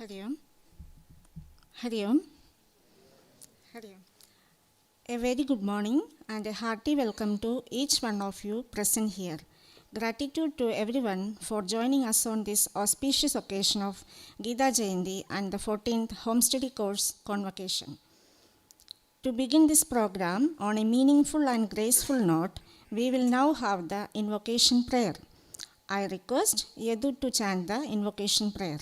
Hari Om. Hari Om. Hari Om. A very good morning and a hearty welcome to each one of you present here. Gratitude to everyone for joining us on this auspicious occasion of Gita Jayanti and the 14th Home Study Course Convocation. To begin this program on a meaningful and graceful note, we will now have the invocation prayer. I request Yadu to chant the invocation prayer.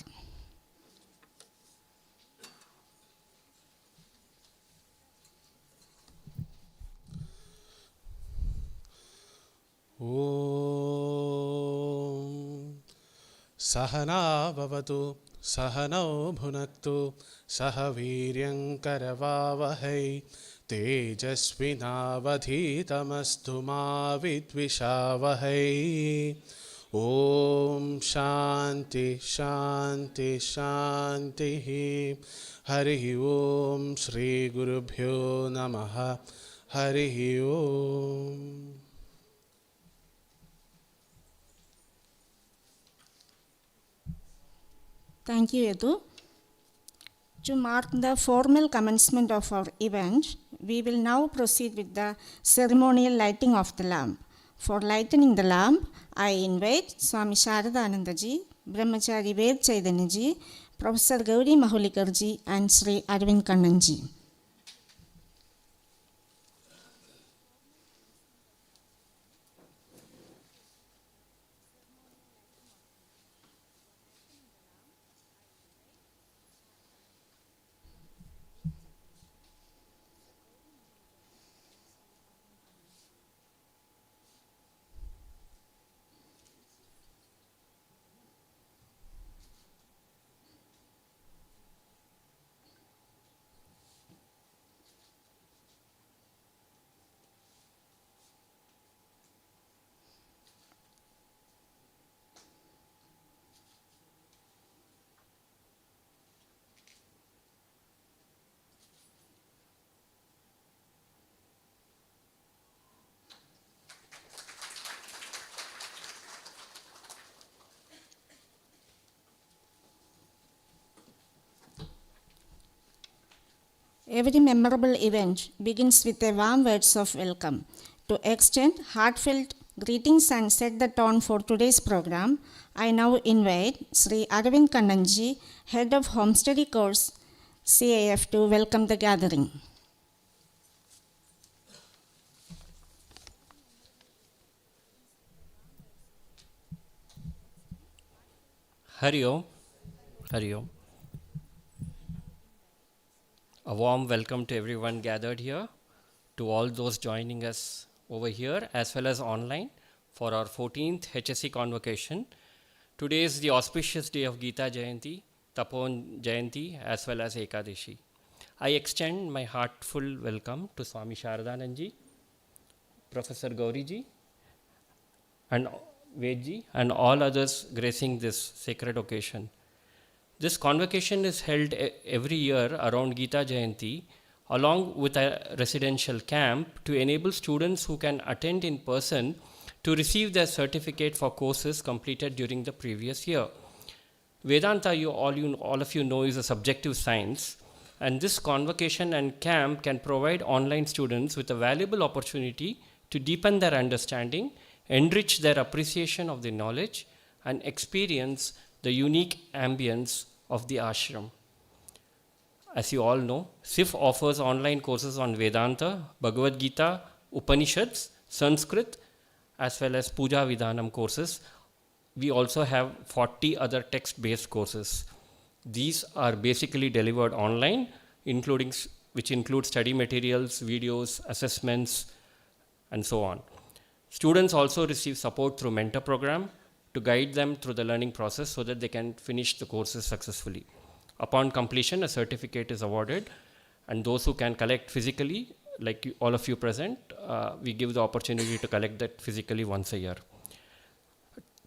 Om Sahana Bhavatu Sahanau Bhunaktu Sahaviryam Karavavahai Tejasvinavadhitamastu ma vidvishavahai. Om Shanti Shanti Shanti. Hari Om Shri Gurubhyo Namaha. Hari Om. Thank you, Yadu. To mark the formal commencement of our event, we will now proceed with the ceremonial lighting of the lamp. For lighting the lamp, I invite Swami Shashvatananda ji, Brahmachari Ved Chaitanya ji, Professor Gauri Mahulikar ji, and Sri Adi Sankaracharya ji. Every memorable event begins with a warm words of welcome. To extend heartfelt greetings and set the tone for today's program, I now invite Sri Adi Sankaracharya ji, Head of Home Study Course CIF, to welcome the gathering. Hari Om. Hari Om. A warm welcome to everyone gathered here, to all those joining us over here as well as online for our 14th HSC Convocation. Today is the auspicious day of Gita Jayanti, Tapon Jayanti as well as Ekadashi. I extend my heartful welcome to Swami Shashvatananda ji, Professor Gauri ji, and Ved ji, and all others gracing this sacred occasion. This convocation is held every year around Gita Jayanti along with a residential camp to enable students who can attend in person to receive their certificate for courses completed during the previous year. Vedanta, all of you know, is a subjective science, and this convocation and camp can provide online students with a valuable opportunity to deepen their understanding, enrich their appreciation of the knowledge, and experience the unique ambience of the ashram. As you all know, CIF offers online courses on Vedanta, Bhagavad Gita, Upanishads, Sanskrit, as well as Puja Vidhanam courses. We also have 40 other text-based courses. These are basically delivered online, which include study materials, videos, assessments, and so on. Students also receive support through mentor program to guide them through the learning process so that they can finish the courses successfully. Upon completion, a certificate is awarded, and those who can collect physically, like all of you present, we give the opportunity to collect that physically once a year.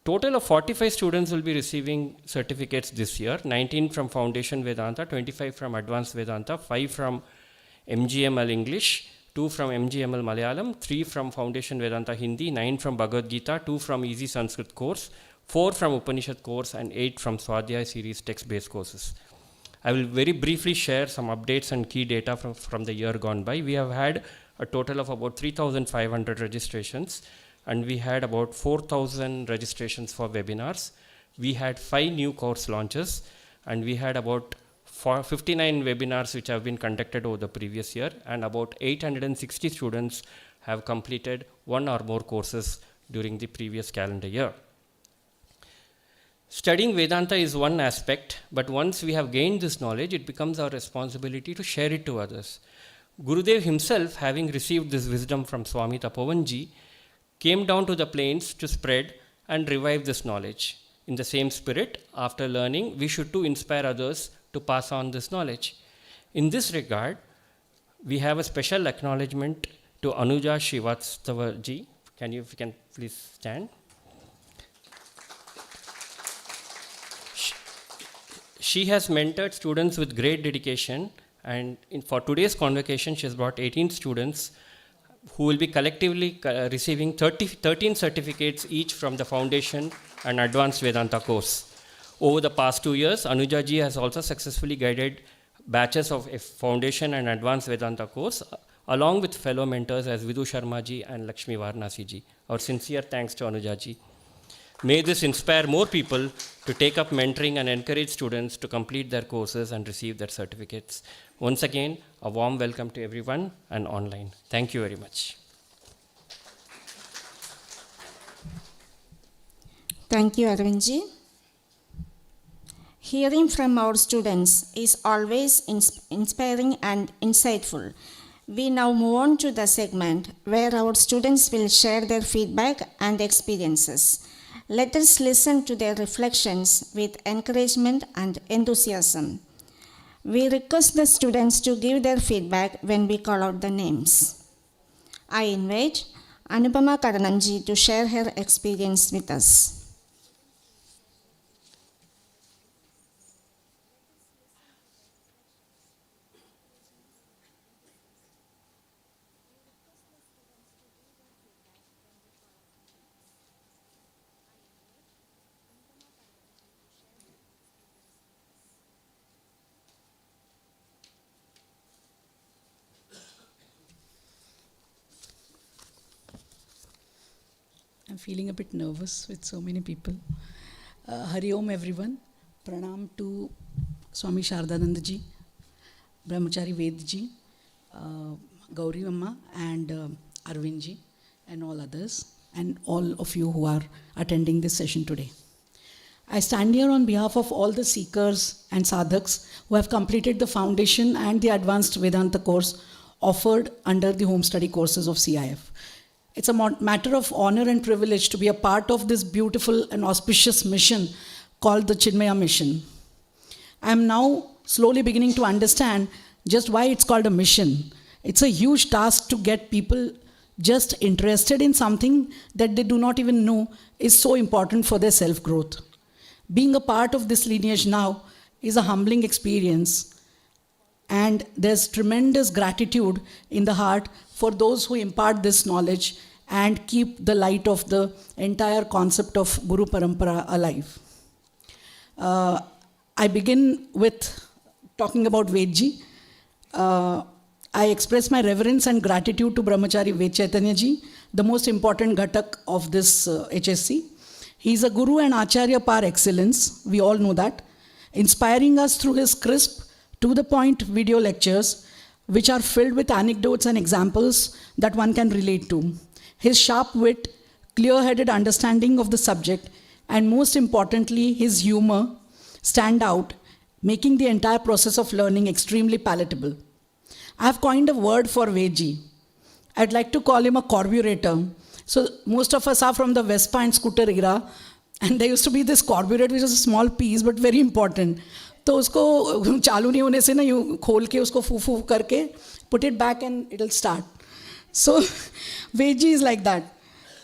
Total of 45 students will be receiving certificates this year, 19 from Foundation Vedanta, 25 from Advanced Vedanta, 5 from MGML English, 2 from MGML Malayalam, 3 from Foundation Vedanta Hindi, 9 from Bhagavad Gita, 2 from Easy Sanskrit course, 4 from Upanishad course, and 8 from Swadhyaya series text-based courses. I will very briefly share some updates and key data from the year gone by. We have had a total of about 3,500 registrations, and we had about 4,000 registrations for webinars. We had 5 new course launches, and we had about 59 webinars which have been conducted over the previous year, and about 860 students have completed 1 or more courses during the previous calendar year. Studying Vedanta is one aspect, but once we have gained this knowledge, it becomes our responsibility to share it to others. Gurudev himself, having received this wisdom from Swami Tapovanji, came down to the plains to spread and revive this knowledge. In the same spirit, after learning, we should too inspire others to pass on this knowledge. In this regard, we have a special acknowledgement to Anuja Srivastavaji. If you can please stand. She has mentored students with great dedication, and for today's convocation, she has brought 18 students who will be collectively receiving 13 certificates each from the Foundation and Advanced Vedanta course. Over the past 2 years, Anuja ji has also successfully guided batches of a Foundation and Advanced Vedanta course, along with fellow mentors as Vidhu Sharma ji and Lakshmi Varanasi ji. Our sincere thanks to Anuja ji. May this inspire more people to take up mentoring and encourage students to complete their courses and receive their certificates. Once again, a warm welcome to everyone and online. Thank you very much. Thank you, Arvindji. Hearing from our students is always inspiring and insightful. We now move on to the segment where our students will share their feedback and experiences. Let us listen to their reflections with encouragement and enthusiasm. We request the students to give their feedback when we call out the names. I invite Anupama Kadananji to share her experience with us. I'm feeling a bit nervous with so many people. Hari Om everyone. Pranam to Swami Shashvatananda ji, Brahmachari Ved ji, Gauri Amma and Arvind ji and all others and all of you who are attending this session today. I stand here on behalf of all the seekers and sadhaks who have completed the foundation and the advanced Vedanta course offered under the home study courses of CIF. It's a matter of honor and privilege to be a part of this beautiful and auspicious mission called the Chinmaya Mission. I am now slowly beginning to understand just why it's called a mission. It's a huge task to get people just interested in something that they do not even know is so important for their self-growth. Being a part of this lineage now is a humbling experience, and there's tremendous gratitude in the heart for those who impart this knowledge and keep the light of the entire concept of Guru Parampara alive. I begin with talking about Vedji. I express my reverence and gratitude to Brahmachari Ved Chaitanya ji, the most important ghatak of this HSC. He is a Guru and Acharya par excellence, we all know that, inspiring us through his crisp, to-the-point video lectures, which are filled with anecdotes and examples that one can relate to. His sharp wit, clear-headed understanding of the subject, and most importantly, his humor stand out, making the entire process of learning extremely palatable. I have coined a word for Vedji. I'd like to call him a carburetor. So most of us are from the Vespa and scooter era, and there used to be this carburetor, which was a small piece but very important. तो उसको चालू नहीं होने से ना यूँ खोल के उसको फू फू करके put it back and it'll start. So Vedji is like that.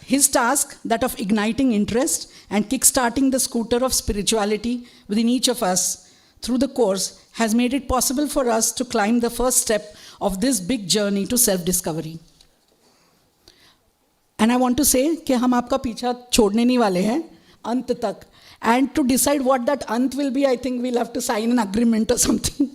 His task, that of igniting interest and kick-starting the scooter of spirituality within each of us through the course, has made it possible for us to climb the first step of this big journey to self-discovery. And I want to say कि हम आपका पीछा छोड़ने नहीं वाले हैं अंत तक. And to decide what that ant will be, I think we'll have to sign an agreement or something.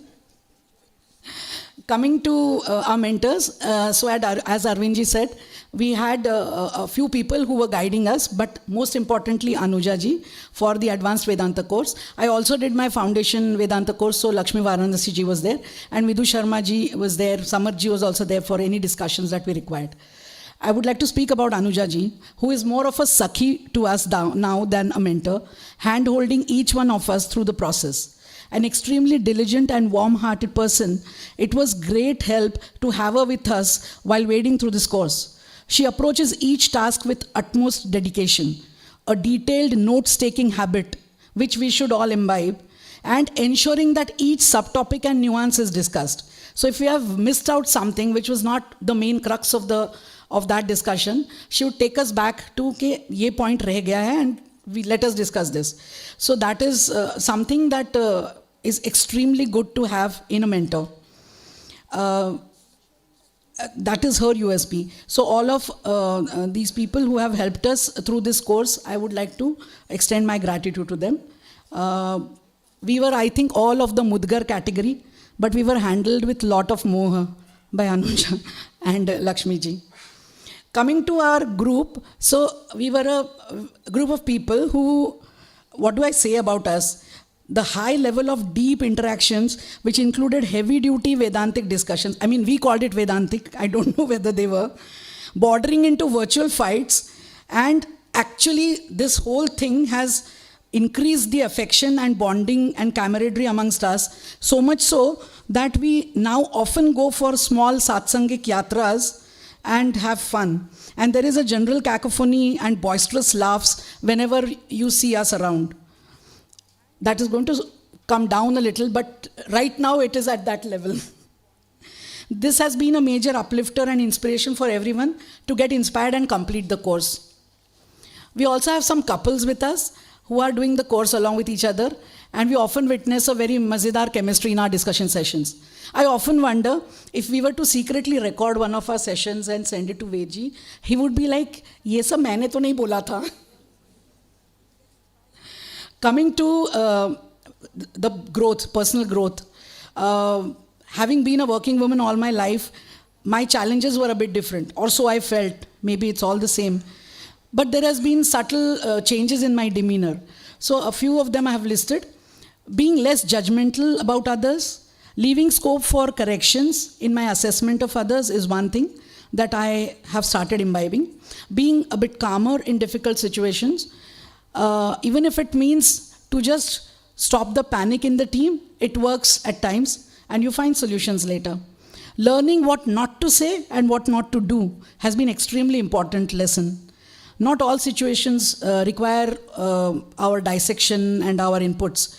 Coming to our mentors, as Arvindji said, we had a few people who were guiding us, but most importantly Anuja ji for the advanced Vedanta course. I also did my foundation Vedanta course, so Lakshmi Varanasi ji was there, and Vidhu Sharma ji was there, Samar ji was also there for any discussions that we required. I would like to speak about Anuja ji, who is more of a Sakhi to us now than a mentor, hand-holding each one of us through the process. An extremely diligent and warm-hearted person, it was great help to have her with us while wading through this course. She approaches each task with utmost dedication, a detailed notes-taking habit, which we should all imbibe, and ensuring that each subtopic and nuance is discussed. So if we have missed out something which was not the main crux of that discussion, she would take us back to, okay, ye point reh gaya hai, and let us discuss this. So that is something that is extremely good to have in a mentor. That is her USP. So all of these people who have helped us through this course, I would like to extend my gratitude to them. We were, I think, all of the Mudgar category, but we were handled with lot of moha by Anuja and Lakshmi ji. Coming to our group, so we were a group of people who, what do I say about us? The high level of deep interactions, which included heavy-duty Vedantic discussions. I mean, we called it Vedantic. I don't know whether they were. Bordering into virtual fights. And actually, this whole thing has increased the affection and bonding and camaraderie amongst us. So much so that we now often go for small satsangik yatras and have fun. And there is a general cacophony and boisterous laughs whenever you see us around. That is going to come down a little, but right now it is at that level. This has been a major uplifter and inspiration for everyone to get inspired and complete the course. We also have some couples with us who are doing the course along with each other, and we often witness a very mazedar chemistry in our discussion sessions. I often wonder if we were to secretly record one of our sessions and send it to Vedji, he would be like, "Ye sab maine to nahi bola tha." Coming to the growth, personal growth. Having been a working woman all my life, my challenges were a bit different, or so I felt. Maybe it's all the same. But there has been subtle changes in my demeanor. So a few of them I have listed. Being less judgmental about others, leaving scope for corrections in my assessment of others is one thing that I have started imbibing. Being a bit calmer in difficult situations, even if it means to just stop the panic in the team, it works at times and you find solutions later. Learning what not to say and what not to do has been extremely important lesson. Not all situations require our dissection and our inputs.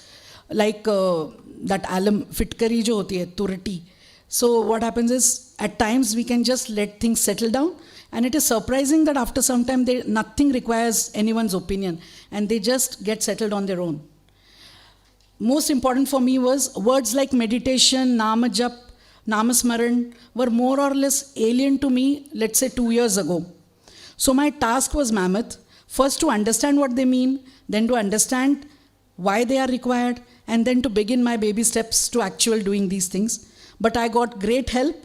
Like that alum fitkari jo hoti hai, turti. So what happens is, at times we can just let things settle down, and it is surprising that after some time nothing requires anyone's opinion and they just get settled on their own. Most important for me was words like meditation, nama jap, namasmaran were more or less alien to me, let's say 2 years ago. So my task was mammoth, first to understand what they mean, then to understand why they are required, and then to begin my baby steps to actual doing these things. But I got great help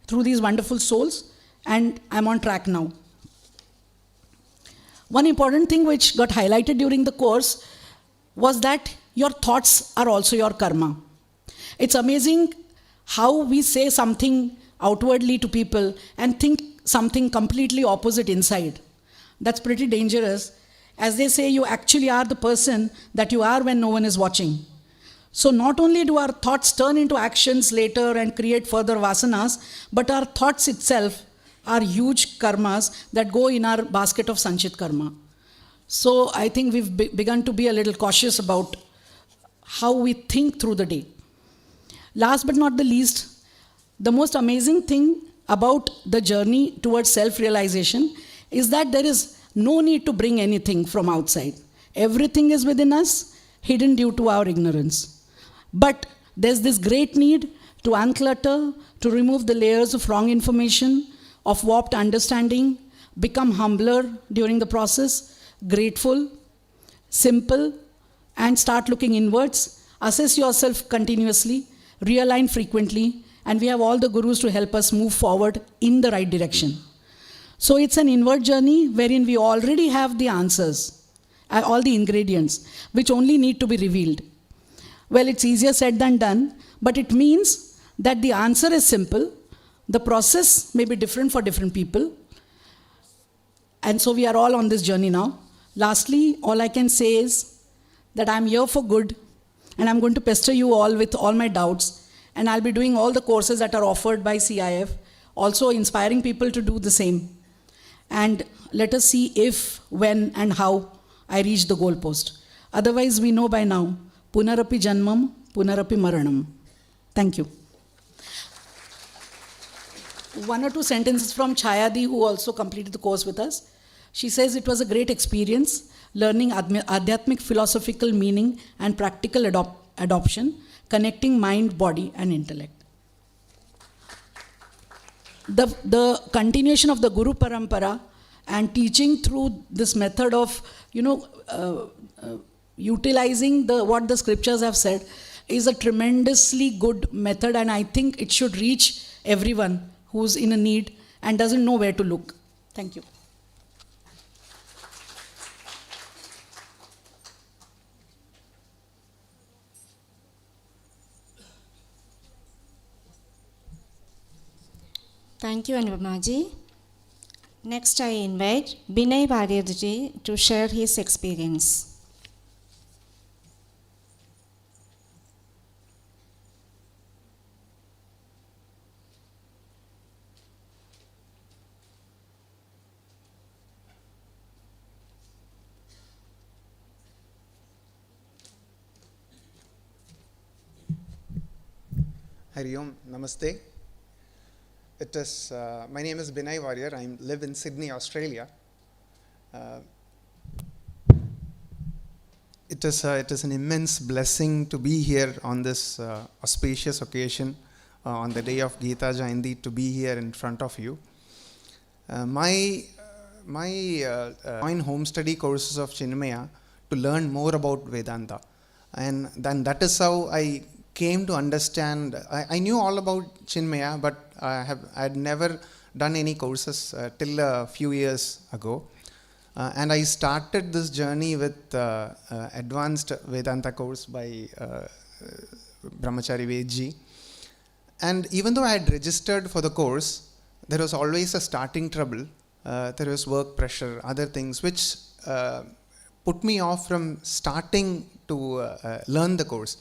through these wonderful souls, and I'm on track now. One important thing which got highlighted during the course was that your thoughts are also your karma. It's amazing how we say something outwardly to people and think something completely opposite inside. That's pretty dangerous. As they say, you actually are the person that you are when no one is watching. So not only do our thoughts turn into actions later and create further vasanas, but our thoughts itself are huge karmas that go in our basket of sanchit karma. So I think we've begun to be a little cautious about how we think through the day. Last but not the least, the most amazing thing about the journey towards self-realization is that there is no need to bring anything from outside. Everything is within us, hidden due to our ignorance. But there's this great need to unclutter, to remove the layers of wrong information, of warped understanding, become humbler during the process, grateful, simple, and start looking inwards, assess yourself continuously, realign frequently, and we have all the gurus to help us move forward in the right direction. So it's an inward journey wherein we already have the answers, all the ingredients, which only need to be revealed. Well, it's easier said than done, but it means that the answer is simple. The process may be different for different people. And so we are all on this journey now. Lastly, all I can say is that I'm here for good, and I'm going to pester you all with all my doubts, and I'll be doing all the courses that are offered by CIF, also inspiring people to do the same. And let us see if, when, and how I reach the goalpost. Otherwise, we know by now, Punarapi Janmam, Punarapi Maranam. Thank you. One or two sentences from Chayadi, who also completed the course with us. She says it was a great experience, learning Adhyatmic philosophical meaning and practical adoption, connecting mind, body, and intellect. The continuation of the Guru Parampara and teaching through this method of, utilizing what the scriptures have said is a tremendously good method, and I think it should reach everyone who's in a need and doesn't know where to look. Thank you. Thank you, Anupamaji. Next, I invite Binay Varirji to share his experience. Hari Om, Namaste. My name is Binay Warrior. I live in Sydney, Australia. It is an immense blessing to be here on this auspicious occasion, on the day of Gita Jayanti, to be here in front of you. My home study courses of Chinmaya to learn more about Vedanta, and then that is how I came to understand. I knew all about Chinmaya, but I had never done any courses till a few years ago. And I started this journey with advanced Vedanta course by Brahmachari Vedji. And even though I had registered for the course, there was always a starting trouble. There was work pressure, other things, which put me off from starting to learn the course.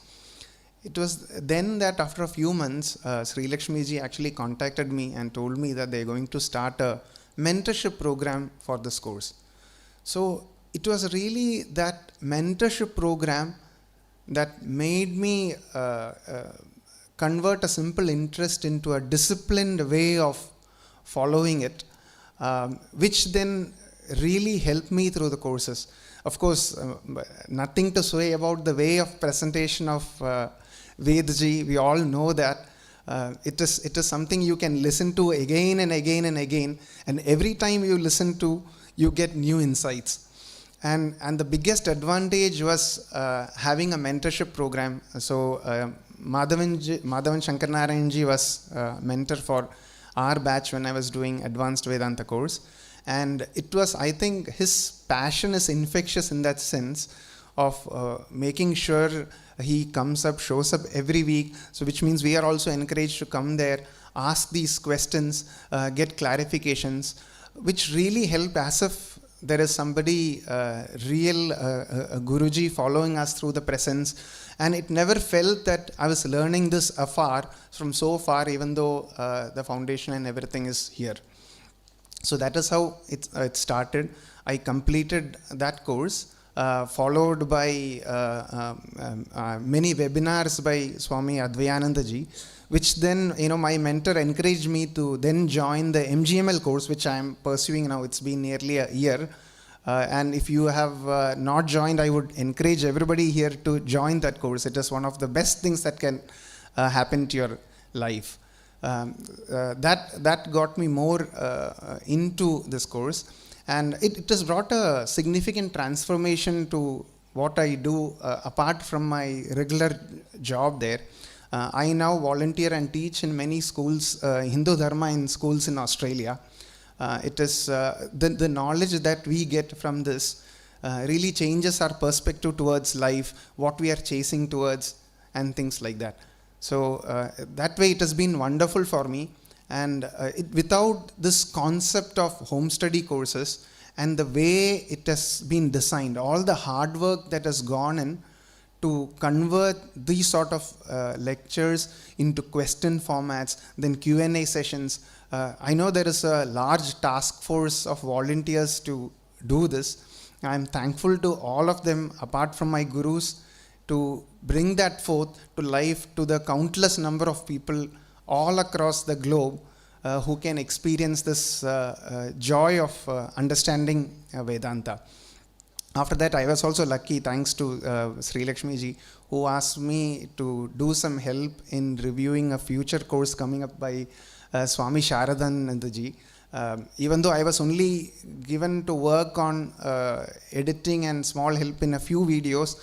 It was then that after a few months, Sri Lakshmi ji actually contacted me and told me that they're going to start a mentorship program for this course. So it was really that mentorship program that made me convert a simple interest into a disciplined way of following it, which then really helped me through the courses. Of course, nothing to say about the way of presentation of Vedji. We all know that it is something you can listen to again and again and again, and every time you listen to, you get new insights. And the biggest advantage was having a mentorship program. So Madhavan Shankarnarayan was mentor for our batch when I was doing advanced Vedanta course, and it was, I think, his passion is infectious in that sense of making sure he comes up, shows up every week. So which means we are also encouraged to come there, ask these questions, get clarifications, which really help, as if there is somebody real, a Guruji following us through the presence. And it never felt that I was learning this afar, from so far, even though the foundation and everything is here. So that is how it started. I completed that course, followed by many webinars by Swami Advayananda ji, which then, my mentor encouraged me to then join the MGML course, which I am pursuing now. It's been nearly a year. And if you have not joined, I would encourage everybody here to join that course. It is one of the best things that can happen to your life. That got me more into this course. And it has brought a significant transformation to what I do apart from my regular job there. I now volunteer and teach in many schools, Hindu Dharma in schools in Australia. It is the knowledge that we get from this really changes our perspective towards life, what we are chasing towards, and things like that. So that way it has been wonderful for me. And without this concept of home study courses and the way it has been designed, all the hard work that has gone in to convert these sort of lectures into question formats, then Q&A sessions. I know there is a large task force of volunteers to do this. I'm thankful to all of them, apart from my gurus, to bring that forth to life to the countless number of people all across the globe who can experience this joy of understanding Vedanta. After that, I was also lucky, thanks to Sri Lakshmi ji, who asked me to do some help in reviewing a future course coming up by Swami Shashvatananda ji. Even though I was only given to work on editing and small help in a few videos,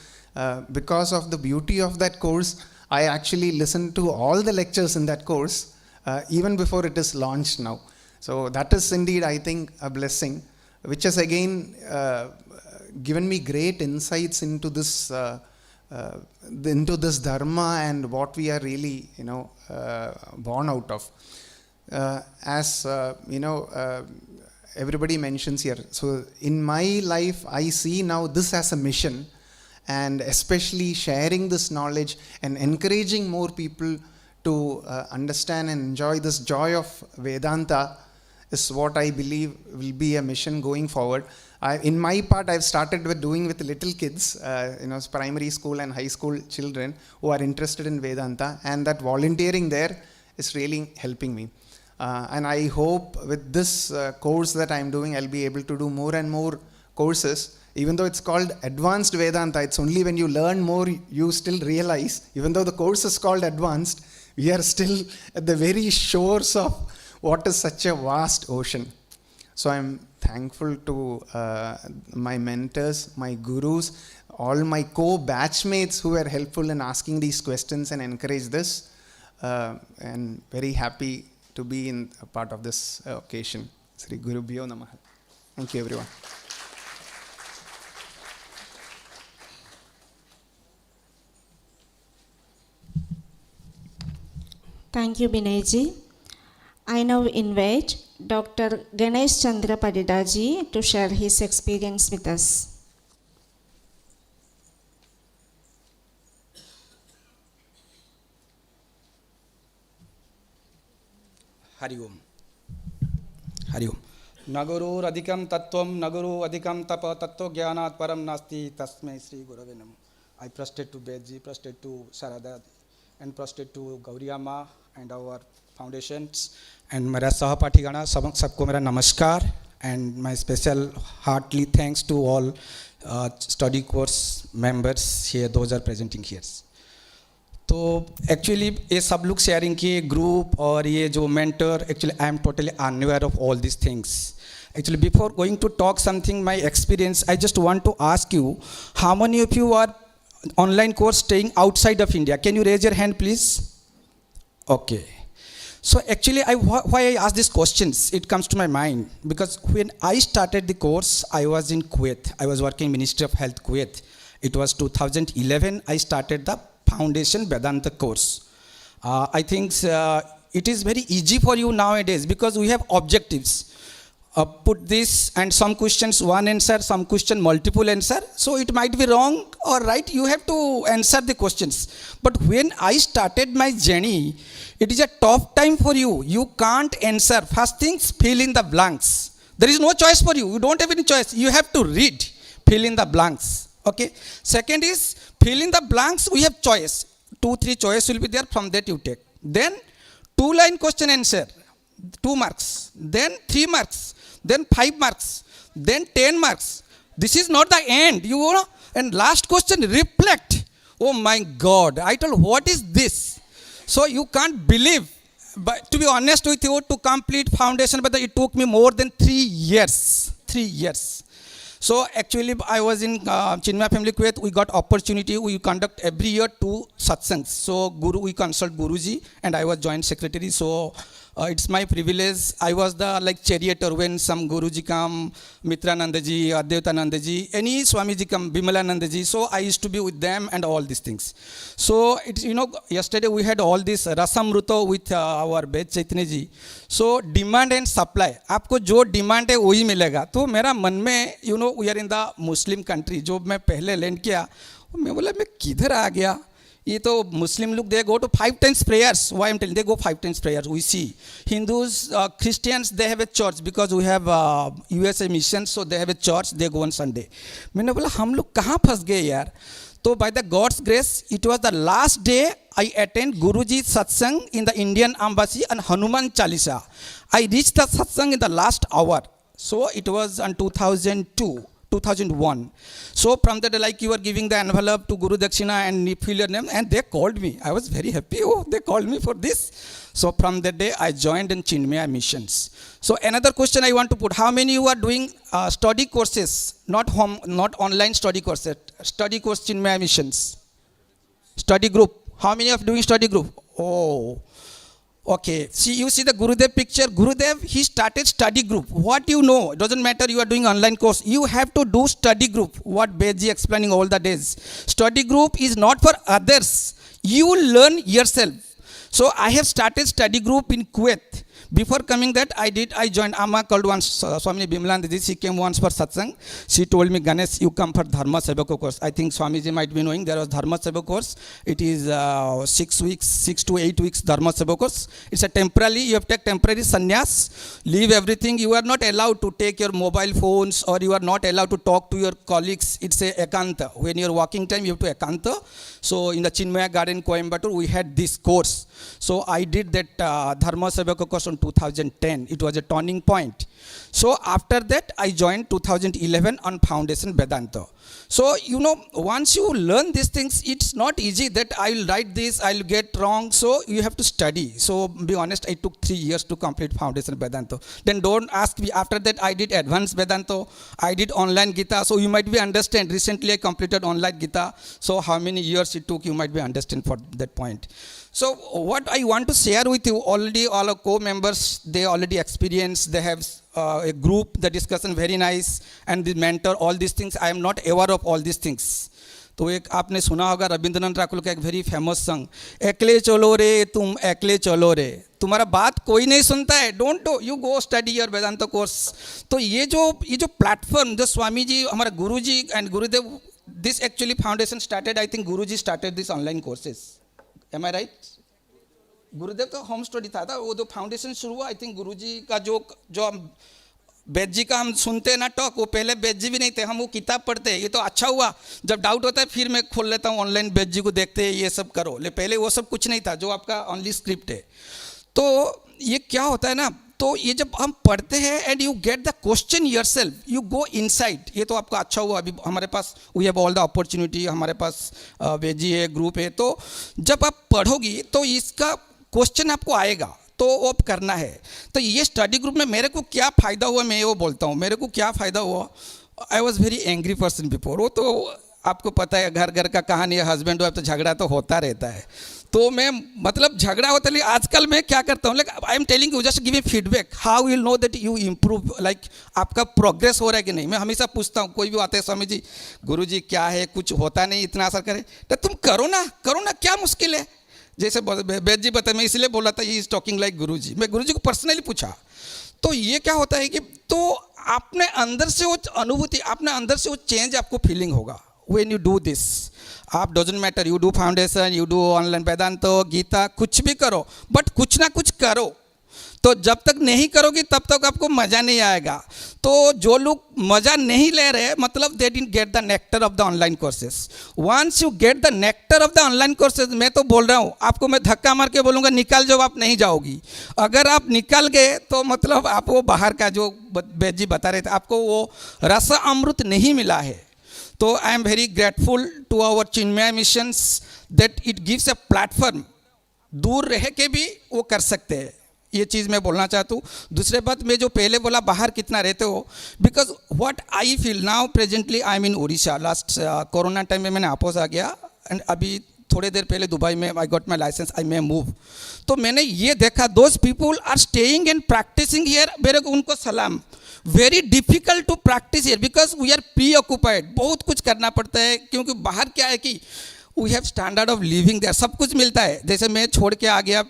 because of the beauty of that course, I actually listened to all the lectures in that course, even before it is launched now. So that is indeed, I think, a blessing, which has again given me great insights into this dharma and what we are really, born out of. As everybody mentions here. So in my life, I see now this as a mission, and especially sharing this knowledge and encouraging more people to understand and enjoy this joy of Vedanta is what I believe will be a mission going forward. In my part, I've started with doing with little kids, primary school and high school children who are interested in Vedanta, and that volunteering there is really helping me. And I hope with this course that I'm doing, I'll be able to do more and more courses. Even though it's called Advanced Vedanta, it's only when you learn more you still realize, even though the course is called Advanced, we are still at the very shores of what is such a vast ocean. So I'm thankful to my mentors, my gurus, all my co-batchmates who were helpful in asking these questions and encourage this, and very happy to be in a part of this occasion. Sri Gurubhyo Namaha. Thank you, everyone. Thank you, Binayji. I now invite Dr. Ganesh Chandra Padidaji to share his experience with us. Hari Om. Hari Om. Naguru Radhikam Tattvam, Naguru Adhikam Tapa Tattva Jnanat Param Nasti Tasmai Sri Gurave Namo. I prostrate to Vedji, prostrate to Sarada, and prostrate to Gauri Amma and our foundations. And Mera Sahapathigana, sabko mera namaskar. And my special heartily thanks to all study course members here, those are presenting here. तो actually ये सब लोग sharing किए group और ये जो mentor actually I am totally unaware of all this things actually before going to talk something my experience I just want to ask you how many of you are online course staying outside of India can you raise your hand please okay so actually why I ask these questions, it comes to my mind because when I started the course I was in Kuwait. I was working Ministry of Health Kuwait. It was 2011 I started the Foundation Vedanta course. I think it is very easy for you nowadays because we have objectives. Put this and some questions one answer, some question multiple answer. So it might be wrong or right. You have to answer the questions. But when I started my journey, it is a tough time for you. You can't answer. First things, fill in the blanks. There is no choice for you. You don't have any choice. You have to read. Fill in the blanks. Okay. Second is, fill in the blanks. We have choice. 2-3 choice will be there. From that you take. Then 2-line question answer. 2 marks. Then 3 marks. Then 5 marks. Then 10 marks. This is not the end. You know. And last question, reflect. Oh my God. I told, what is this? So you can't believe, but to be honest with you, to complete foundation, but it took me more than 3 years. 3 years. So actually, I was in Chinmaya Family Kuwait. We got opportunity. We conduct every year 2 satsangs. So we consult Guruji, and I was joint secretary. So it's my privilege. I was the like charioteer when some Guruji come, Mitrananda ji, Advaitananda ji, any Swami ji come, Bimalananda ji. So I used to be with them and all these things. So it's, yesterday we had all this Rasamruto with our Ved Chaitanya ji. So demand and supply. आपको जो demand है वही मिलेगा. तो मेरा मन में we are in the Muslim country. जो मैं पहले लैंड किया, मैं बोला मैं किधर आ गया. ये तो Muslim लोग they go to 5 times prayers. Why I'm telling they go 5 times prayers. We see Hindus, Christians they have a church because we have USA mission, so they have a church. They go on Sunday. मैंने बोला हम लोग कहाँ फंस गए यार. So by the God's grace, it was the last day I attend Guruji satsang in the Indian Embassy and Hanuman Chalisa. I reached the satsang in the last hour. So it was in 2001. So from that, like you were giving the envelope to Guru Dakshina and fill your name, and they called me. I was very happy. Oh, they called me for this. So from that day, I joined in Chinmaya missions. So another question I want to put: how many you are doing study courses, not online study courses, study course Chinmaya missions, study group? How many of doing study group? Oh. Okay, see, you see the Gurudev picture. Gurudev, he started study group. What you know, it doesn't matter you are doing online course. You have to do study group. What Beji explaining all the days. Study group is not for others. You learn yourself. So I have started study group in Kuwait. Before coming that, I joined Amma called once Swami Bimalananda. She came once for satsang. She told me, Ganesh, you come for Dharma Sevaka course. I think Swamiji might be knowing there was Dharma Sevaka course. It is 6 to 8 weeks Dharma Sevaka course. It's a temporary, you have to take temporary sannyas, leave everything. You are not allowed to take your mobile phones or you are not allowed to talk to your colleagues. It's a ekanta. When you're walking time, you have to ekanta. So in the Chinmaya Garden, Coimbatore, we had this course. So I did that Dharma Sevaka course in 2010. It was a turning point. So after that, I joined 2011 on Foundation Vedanta. So, once you learn these things, it's not easy that I'll write this, I'll get wrong. So you have to study. So be honest, I took 3 years to complete Foundation Vedanta. Then don't ask me, after that I did Advanced Vedanta, I did online Gita. So you might be understand, recently I completed online Gita. So how many years it took, you might be understand for that point. So what I want to share with you, already all our co-members, they already experienced, they have a group, the discussion very nice, and the mentor, all these things. I am not aware of all these things. तो एक आपने सुना होगा रविंद्रनाथ ठाकुर का एक very famous song, एकले चलो रे तुम एकले चलो रे, तुम्हारा बात कोई नहीं सुनता है, don't do, you go study your Vedanta course. तो ये जो प्लेटफॉर्म जो स्वामी जी, हमारा guru ji and Gurudev, this actually foundation started, I think guru ji started this online courses. Am I right? गुरुदेव तो होम स्टडी था, वो जो फाउंडेशन शुरू हुआ, आई थिंक गुरुजी का जो वेद जी का हम सुनते हैं ना टॉक, वो पहले वेद जी भी नहीं थे, हम वो किताब पढ़ते हैं. ये तो अच्छा हुआ, जब डाउट होता है फिर मैं खोल लेता हूँ ऑनलाइन, वेद जी को देखते हैं, ये सब करो. ले पहले वो सब कुछ नहीं था, जो आपका ओनली स्क्रिप्ट है. तो ये क्या होता है ना, तो ये जब हम पढ़ते हैं and you get the question yourself, you go inside. ये तो आपका अच्छा हुआ, अभी हमारे पास we have all the opportunity, हमारे पास वेजी है, ग्रुप है. तो जब आप पढ़ोगी तो इसका क्वेश्चन आपको आएगा, तो वो आप करना है. तो ये स्टडी ग्रुप में मेरे को क्या फ़ायदा हुआ, मैं वो बोलता हूँ, मेरे को क्या फ़ायदा हुआ. I was very angry person before. वो तो आपको पता है, घर घर का कहानी है, हस्बैंड वाइफ तो झगड़ा तो होता रहता है. तो मैं मतलब झगड़ा होता है, लेकिन आजकल मैं क्या करता हूँ, like I am telling you, just give me feedback, how will know that you improve, like आपका प्रोग्रेस हो रहा है कि नहीं. मैं हमेशा पूछता हूँ, कोई भी आते हैं, स्वामी जी, गुरु जी क्या है, कुछ होता नहीं, इतना असर करे, तो तुम करो ना, क्या मुश्किल है. जैसे वेद जी बताए, मैं इसलिए बोला था, ही इज टॉकिंग लाइक गुरु जी. मैं गुरु जी को पर्सनली पूछा, तो ये क्या होता है कि तो अपने अंदर से वो अनुभूति, अपने अंदर से वो चेंज आपको फीलिंग होगा when you do this. आप doesn't matter, you do foundation, you do online वेदांतो, Gita, कुछ भी करो, बट कुछ ना कुछ करो. तो जब तक नहीं करोगी तब तक आपको मज़ा नहीं आएगा. तो जो लोग मज़ा नहीं ले रहे, मतलब they didn't get the nectar of the online courses. Once you get the nectar of the online courses, मैं तो बोल रहा हूँ आपको, मैं धक्का मार के बोलूँगा निकाल जाओ, आप नहीं जाओगी. अगर आप निकल गए तो मतलब आप वो बाहर का जो वेद जी बता रहे थे, आपको वो रस अमृत नहीं मिला है. तो I am very grateful to our Chinmaya missions that it gives a platform. दूर रह के भी वो कर सकते हैं. ये चीज़ मैं बोलना चाहता हूँ. दूसरे बात मैं जो पहले बोला बाहर कितना रहते हो, because what I feel now presently I am in Orissa. Last corona time में मैंने वापस आ गया एंड अभी थोड़े देर पहले दुबई में I got my licence, I may move. तो मैंने ये देखा those people are staying and practising here. मेरे को उनको सलाम. Very difficult to practise here because we are preoccupied. बहुत कुछ करना पड़ता है क्योंकि बाहर क्या है कि we have standard of living there, सब कुछ मिलता है. जैसे मैं छोड़ के आ गया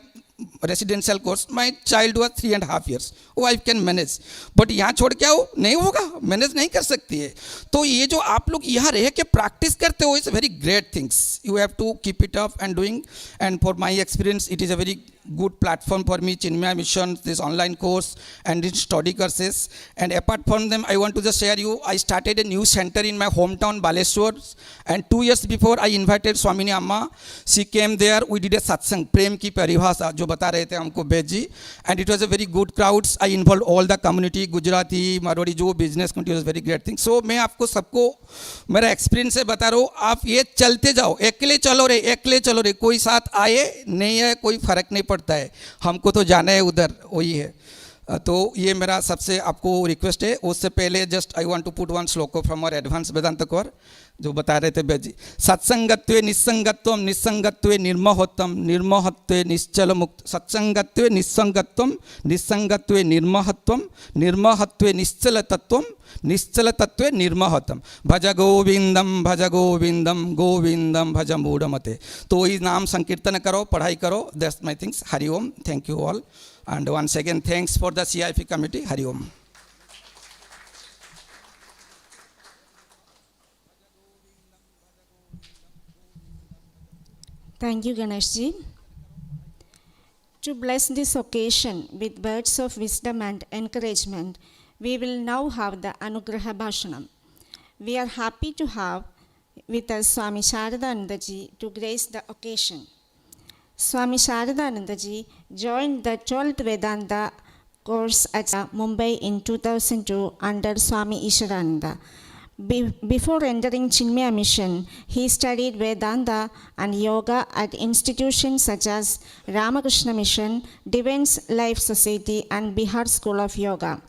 residential course, my child was 3.5 years, वो आई कैन मैनेज. बट यहाँ छोड़ के आओ नहीं होगा, मैनेज नहीं कर सकती है. तो ये जो आप लोग यहाँ रह के प्रैक्टिस करते हो, it's very great things. You have to keep it up and doing. And for my experience it is a very good platform for me, Chinmaya Mission, this online course and this study courses. And apart from them, I want to just share you, I started a new center in my hometown, Baleshwar. And 2 years before, I invited Swamini Amma. She came there, we did a satsang, Prem ki paribhasha, jo bata rahe the humko Vedji. And it was a very good crowds. I involved all the community, Gujarati, Marwari, jo business community, was very great thing. So, मैं आपको सबको मेरा experience से बता रहा हूँ, आप ये चलते जाओ, अकेले चलो रे, कोई साथ आए नहीं है, कोई फर्क नहीं पड़ता है, हमको तो जाना है उधर, वही है. तो ये मेरा सबसे आपको रिक्वेस्ट है. उससे पहले just I want to put one shloka from our advance Vedanta core जो बता रहे थे बेजी. सत्संगत्वे निस्संगत्वम, निस्संगत्वे निर्मोहत्वम, निर्मोहत्वे निश्चल मुक्त. सत्संगत्वे निस्संगत्वम, निस्संगत्वे निर्मोहत्वम, निर्मोहत्वे निश्चल तत्वम, निश्चल तत्वे निर्मोहत्वम. भज गोविंदम, भज गोविंदम, गोविंदम भज मूढ़मते. तो इस नाम संकीर्तन करो, पढ़ाई करो. That's my things. Hari Om. Thank you all. And once again, thanks for the CIF committee. Hari Om. Thank you, Ganeshji. To bless this occasion with words of wisdom and encouragement, we will now have the Anugraha Bhashanam. We are happy to have with us Swami Shashvatananda ji to grace the occasion. Swami Shashvatananda ji joined the 12th Vedanta course at Mumbai in 2002 under Swami Ishwarananda. Before entering Chinmaya Mission, he studied Vedanta and Yoga at institutions such as Ramakrishna Mission, Divine Life Society and Bihar School of Yoga.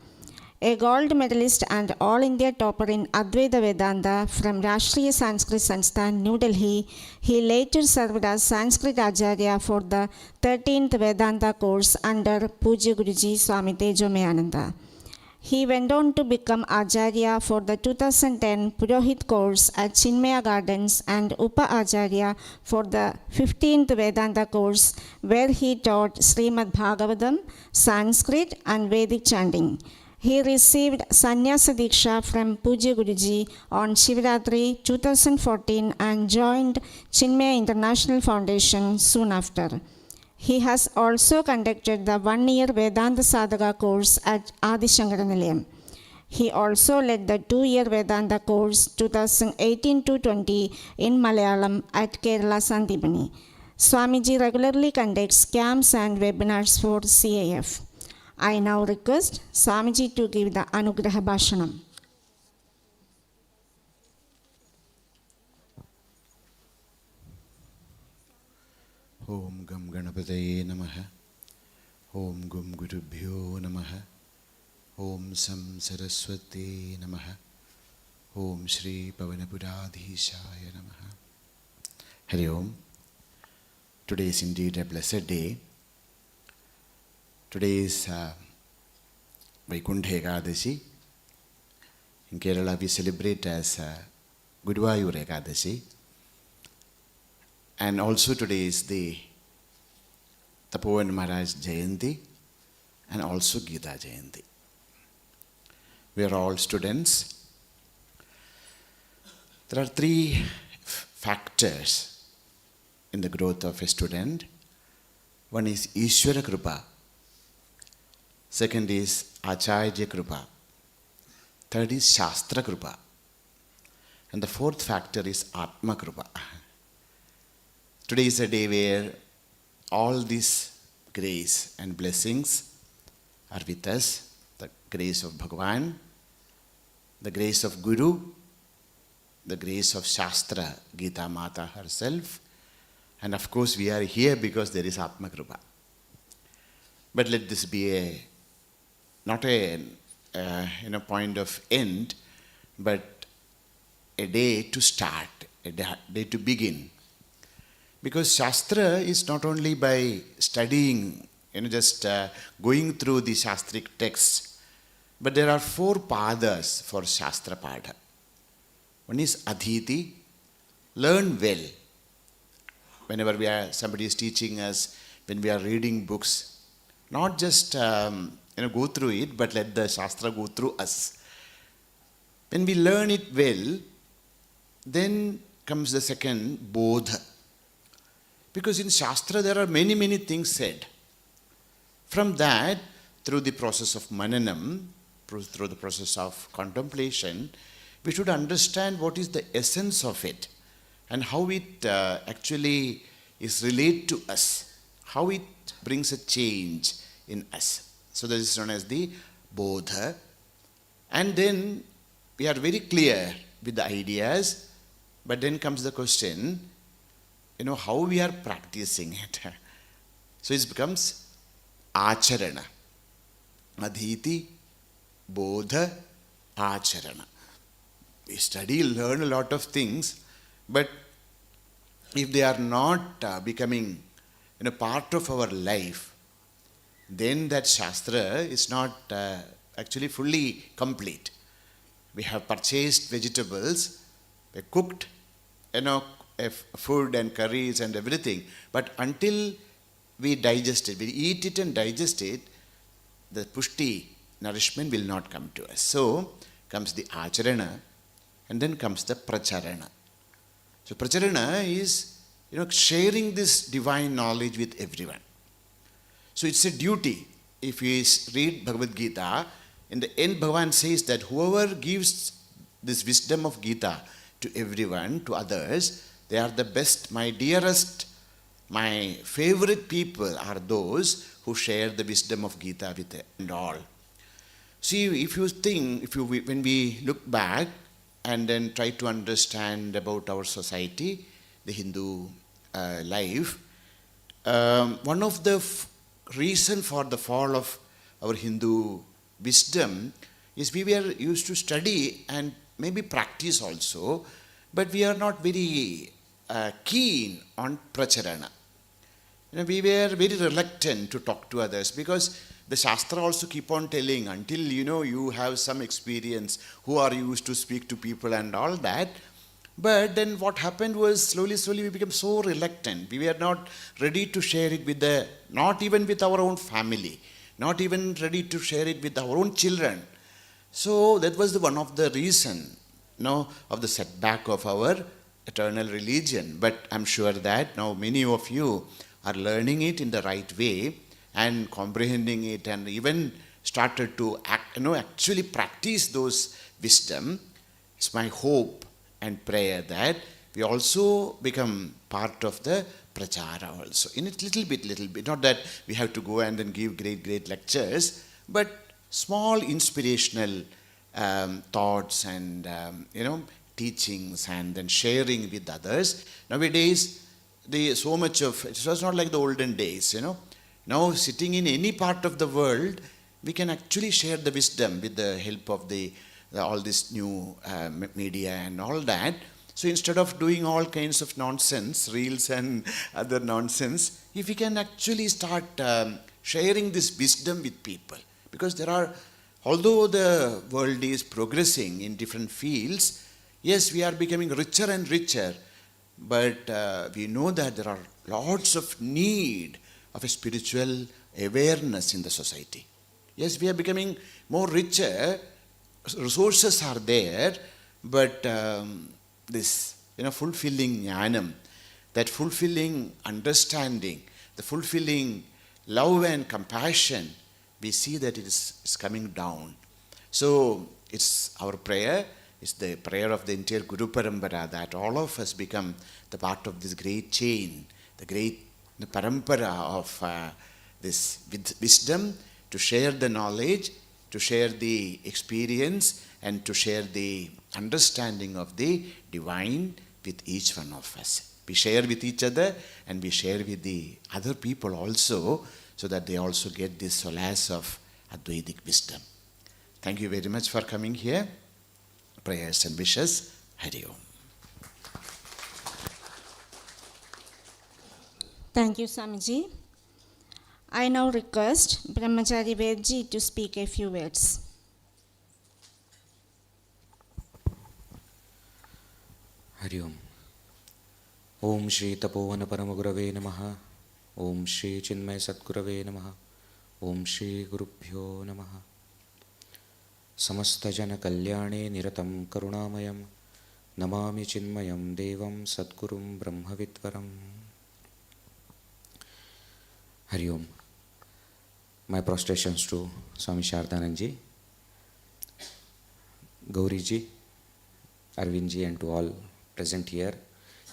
A gold medalist and All India topper in Advaita Vedanta from Rashtriya Sanskrit Sansthan, New Delhi, he later served as Sanskrit Acharya for the 13th Vedanta course under Pujya Guruji Swami Tejomayananda. He went on to become Acharya for the 2010 Purohit course at Chinmaya Gardens and Upa Acharya for the 15th Vedanta course, where he taught Srimad Bhagavatam, Sanskrit and Vedic chanting. He received Sannyasa Diksha from Pujya Guruji on Shivratri 2014 and joined Chinmaya International Foundation soon after. He has also conducted the 1-year Vedanta Sadhaka course at Adi Sankara Nilayam. He also led the 2-year Vedanta course 2018-20 in Malayalam at Kerala Sandipani. Swamiji regularly conducts camps and webinars for CIF. I now request Swamiji to give the Anugraha Bhashanam. Om Gam Ganapataye Namaha. Om Gum Gurubhyo Namaha. Om Sam Saraswati Namaha. Om Shri Pavanapuradhishaya Namaha. Hari Om. Today is indeed a blessed day. Today is Vaikuntha Ekadashi. In Kerala we celebrate as Guruvayur Ekadashi. And also today is the Tapovan Maharaj Jayanti and also Gita Jayanti. We are all students. There are 3 factors in the growth of a student. One is Ishvara Kripa. Second is Acharya Kripa. Third is Shastra Kripa. And the 4th factor is Atma Kripa. Today is a day where all these grace and blessings are with us. The grace of Bhagavan, the grace of Guru, the grace of Shastra, Gita Mata herself. And of course we are here because there is Atma Kripa. But let this be not a point of end, but a day to start, a day to begin. Because Shastra is not only by studying, just going through the Shastric texts, but there are 4 padas for Shastra Pada. One is Adhiti, learn well. Whenever somebody is teaching us, when we are reading books, not just go through it, but let the Shastra go through us. When we learn it well, then comes the second, Bodha. Because in Shastra there are many, many things said. From that, through the process of mananam, through the process of contemplation, we should understand what is the essence of it and how it actually is related to us, how it brings a change in us. So that is known as the Bodha. And then we are very clear with the ideas, but then comes the question, how we are practicing it. So it becomes Acharana. Adhiti, Bodha, Acharana. We study, learn a lot of things, but if they are not becoming part of our life, then that Shastra is not actually fully complete. We have purchased vegetables, we cooked, food and curries and everything, but until we digest it, we eat it and digest it, the pushti, nourishment will not come to us. So comes the Acharana, and then comes the Pracharana. So Pracharana is, sharing this divine knowledge with everyone. So it's a duty. If you read Bhagavad Gita, in the end Bhagavan says that whoever gives this wisdom of Gita to everyone, to others, they are the best. My dearest, my favorite people are those who share the wisdom of Gita with and all. See, if you think, when we look back and then try to understand about our society, the Hindu life, one of the reason for the fall of our Hindu wisdom is we were used to study and maybe practice also, but we are not very keen on Pracharana. We were very reluctant to talk to others because the Shastra also keep on telling until you have some experience, who are used to speak to people and all that. But then what happened was slowly we became so reluctant. We were not ready to share it not even with our own family, not even ready to share it with our own children. So that was one of the reason, of the setback of our eternal religion. But I'm sure that now many of you are learning it in the right way and comprehending it and even started to actually practice those wisdom. It's my hope and prayer that we also become part of the prachara also. In it little bit. Not that we have to go and then give great lectures, but small inspirational thoughts and teachings and then sharing with others. Nowadays, so much of it was not like the olden days. Now sitting in any part of the world, we can actually share the wisdom with the help of all this new media and all that. So instead of doing all kinds of nonsense, reels and other nonsense, if we can actually start sharing this wisdom with people, because although the world is progressing in different fields, yes, we are becoming richer and richer, but we know that there are lots of need of a spiritual awareness in the society. Yes, we are becoming more richer, resources are there, but this fulfilling jnanam, that fulfilling understanding, the fulfilling love and compassion, we see that it is coming down. So it's our prayer, it's the prayer of the entire Guru Parampara that all of us become the part of this great chain, the great parampara of this wisdom, to share the knowledge, to share the experience, and to share the understanding of the divine with each one of us. We share with each other and we share with the other people also, so that they also get this solace of Advaitic wisdom. Thank you very much for coming here. Prayers and wishes. Hari Om. Thank you, Swamiji. I now request Brahmachari Vedji to speak a few words. Hari Om. Om Shri Tapovana Paramagurave Namaha. Om Shri Chinmay Satgurave Namaha. Om Shri Gurubhyo Namaha. Samasta Jana Kalyane Niratam Karunamayam. Namami Chinmayam Devam Sadgurum Brahmavitvaram. Hari Om. My prostrations to Swami Shashvatananda ji, Gauri ji, Arvind ji, and to all present here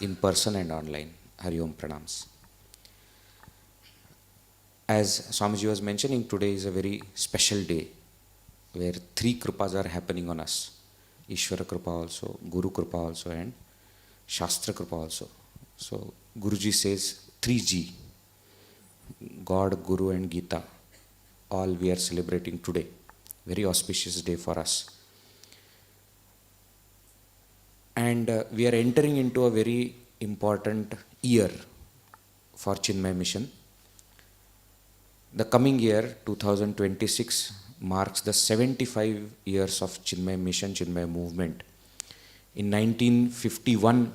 in person and online. Hari Om Pranams. As Swamiji was mentioning, today is a very special day where 3 kripas are happening on us. Ishvara kripa also, Guru kripa also, and Shastra kripa also. So Guruji says 3G, God, Guru and Gita, all we are celebrating today. Very auspicious day for us. And we are entering into a very important year for Chinmay Mission. The coming year, 2026, marks the 75 years of Chinmay Mission, Chinmay movement. In 1951,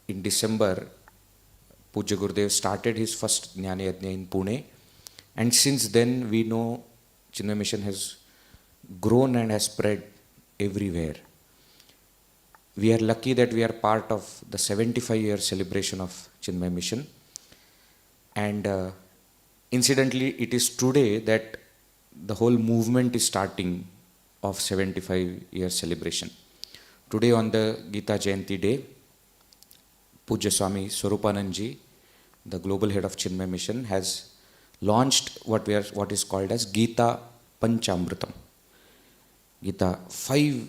in December, Pujya Gurudev started his first Jnana Yajna in Pune, and since then we know Chinmay Mission has grown and has spread everywhere. We are lucky that we are part of the 75-year celebration of Chinmay Mission, and incidentally it is today that the whole movement is starting of 75-year celebration. Today on the Gita Jayanti day, Pujya Swami Swarupanand ji, the global head of Chinmay Mission, has launched what is called as Gita Panchamritam. Gita, 5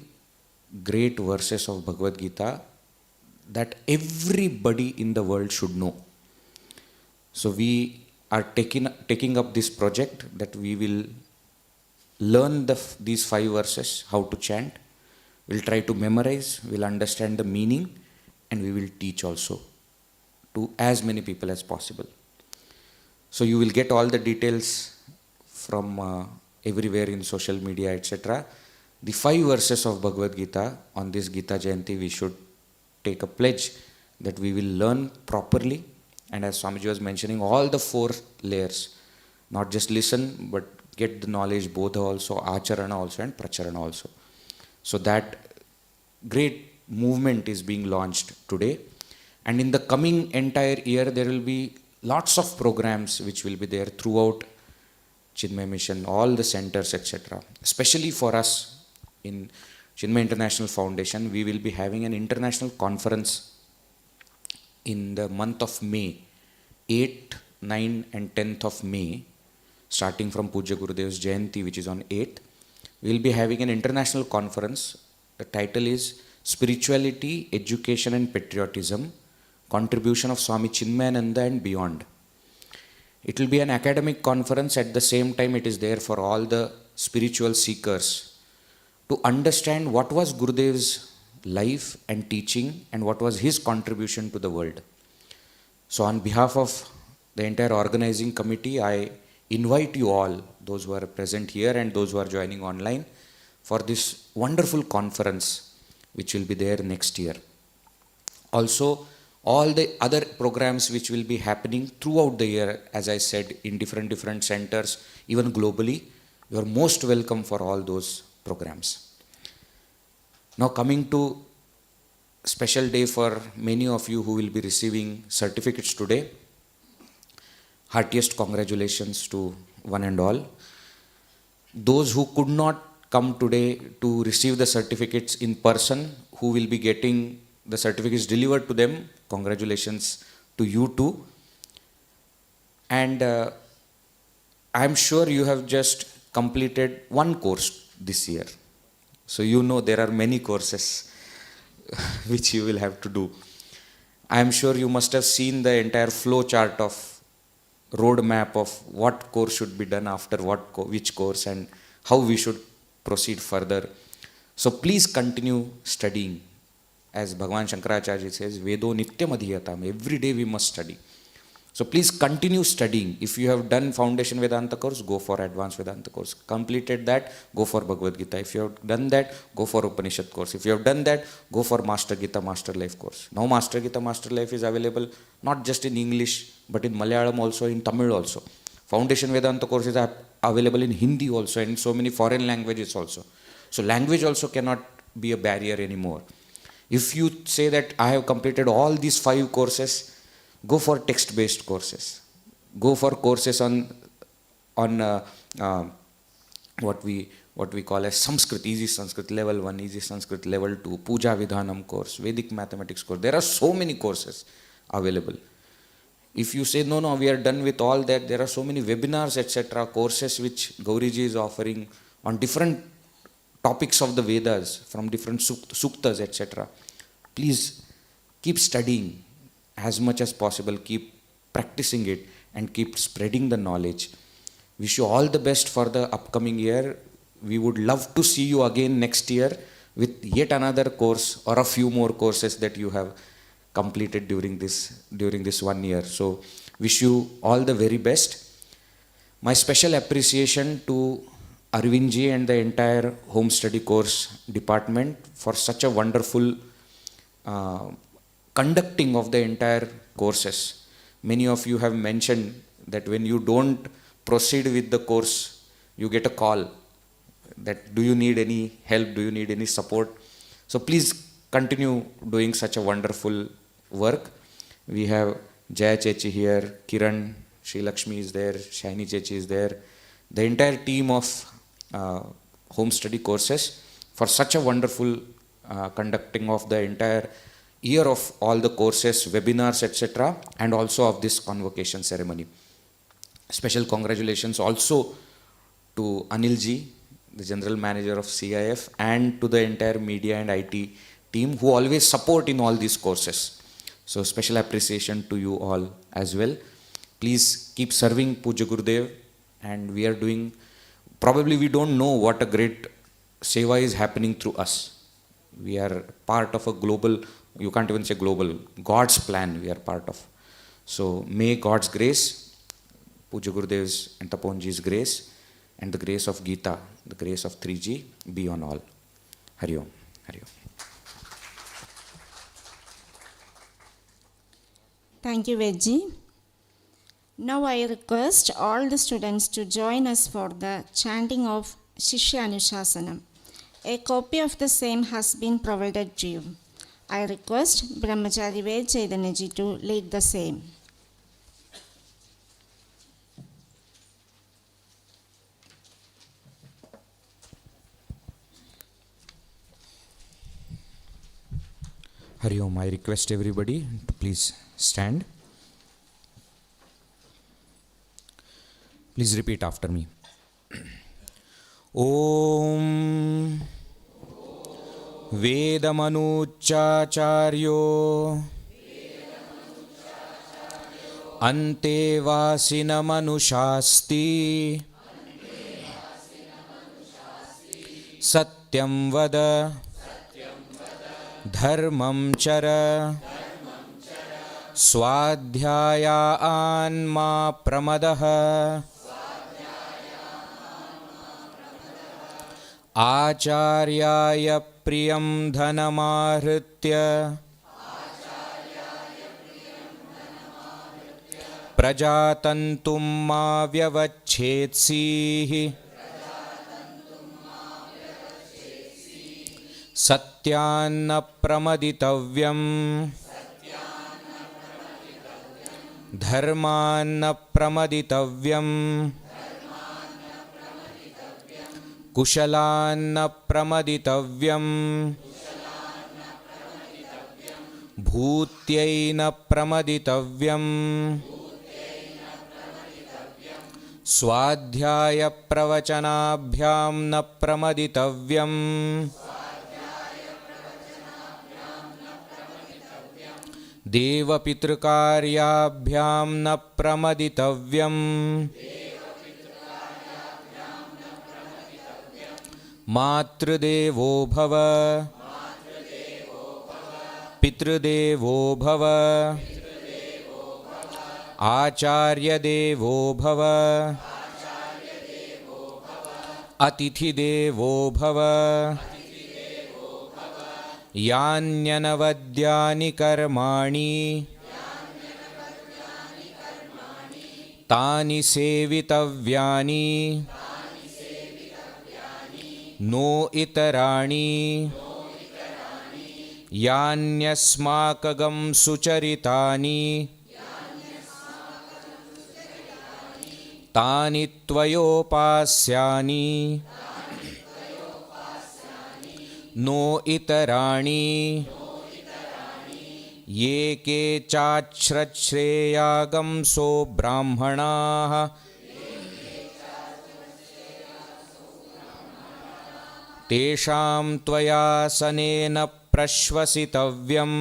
great verses of Bhagavad Gita that everybody in the world should know. So we are taking up this project that we will learn these 5 verses, how to chant. We'll try to memorize, we'll understand the meaning, and we will teach also to as many people as possible. So you will get all the details from everywhere in social media, etc. The 5 verses of Bhagavad Gita on this Gita Jayanti, we should take a pledge that we will learn properly. And as Swamiji was mentioning, all the 4 layers, not just listen, but get the knowledge, bodha also, acharana also, and pracharana also. So that great movement is being launched today. And in the coming entire year, there will be lots of programs which will be there throughout Chinmay Mission, all the centers, etc. Especially for us in Chinmay International Foundation, we will be having an international conference in the month of May, 8th, 9th and 10th of May, starting from Pujya Gurudev's Jayanti, which is on 8th. We will be having an international conference. The title is Spirituality, Education and Patriotism, Contribution of Swami Chinmayananda and Beyond. It will be an academic conference. At the same time, it is there for all the spiritual seekers to understand what was Gurudev's life and teaching and what was his contribution to the world. So on behalf of the entire organizing committee, I invite you all, those who are present here and those who are joining online, for this wonderful conference which will be there next year. Also, all the other programs which will be happening throughout the year, as I said, in different centers, even globally, you are most welcome for all those programs. Now coming to special day for many of you who will be receiving certificates today. Heartiest congratulations to one and all. Those who could not come today to receive the certificates in person, who will be getting the certificates delivered to them, congratulations to you too. And I am sure you have just completed one course this year. So you know there are many courses which you will have to do. I am sure you must have seen the entire flow chart of roadmap of what course should be done after which course and how we should proceed further. So please continue studying. As Bhagavan Shankaracharya says, Vedo Nityam Adhiyatam. Every day we must study. So please continue studying. If you have done Foundation Vedanta course, go for Advanced Vedanta course. Completed that, go for Bhagavad Gita. If you have done that, go for Upanishad course. If you have done that, go for Master Gita, Master Life course. Now Master Gita, Master Life is available not just in English, but in Malayalam also, in Tamil also. Foundation Vedanta course is available in Hindi also and in so many foreign languages also. So language also cannot be a barrier anymore. If you say that I have completed all these 5 courses, go for text-based courses. Go for courses on what we call as Sanskrit, easy Sanskrit level 1, easy Sanskrit level 2, Puja Vidhanam course, Vedic mathematics course. There are so many courses available. If you say no, we are done with all that, there are so many webinars, etc., courses which Gauriji is offering on different topics of the Vedas, from different suktas, etc. Please keep studying as much as possible, keep practicing it and keep spreading the knowledge. Wish you all the best for the upcoming year. We would love to see you again next year with yet another course or a few more courses that you have completed during this 1 year. So wish you all the very best. My special appreciation to Arvindji and the entire home study course department for such a wonderful conducting of the entire courses. Many of you have mentioned that when you don't proceed with the course, you get a call that do you need any help, do you need any support. So please continue doing such a wonderful work. We have Jaya Chechi here, Kiran, Sri Lakshmi is there, Shaini Chechi is there, the entire team of home study courses for such a wonderful conducting of the entire year of all the courses, webinars, etc., and also of this convocation ceremony. Special congratulations also to Anilji, the General Manager of CIF, and to the entire media and IT team who always support in all these courses. So special appreciation to you all as well. Please keep serving Puja Gurudev, and we are doing, probably we don't know what a great seva is happening through us. We are part of a global, you can't even say global, God's plan we are part of. So may God's grace, Puja Gurudev's and Taponji's grace, and the grace of Gita, the grace of 3G be on all. Hari Om. Hari Om. Thank you, Vedji. Now I request all the students to join us for the chanting of Shishya Anushasanam. A copy of the same has been provided to you. I request Brahmachari Ved Chaitanya ji to lead the same. Hari Om. I request everybody to please stand. Please repeat after me. Om Vedamanucharyo Ante Vasinamanushasti Satyam Vada Dharmam Chara Swadhyaya Anma Pramadaha Acharyaya Priyam Dhanamahritya Prajatantum ma vyavachetsi Satyanna pramaditavyam Dharmanna pramaditavyam Kushalanna pramaditavyam Bhutyaina pramaditavyam Swadhyaya pravachanabhyam na pramaditavyam देवपितृकार्याभ्यां न प्रमदितव्यम् मातृदेवो भव पितृदेवो भव आचार्यदेवो भव अतिथिदेवो भव यान्यनवद्यानि कर्माणि तानि सेवितव्यानि no इतराणि यान्यस्माकं सुचरितानि तानि त्वयोपास्यानि no इतराणि ये के चाच्छ्रच्छ्रेयागंसो ब्राह्मणाः तेषां त्वयासनेन प्रश्वसितव्यम्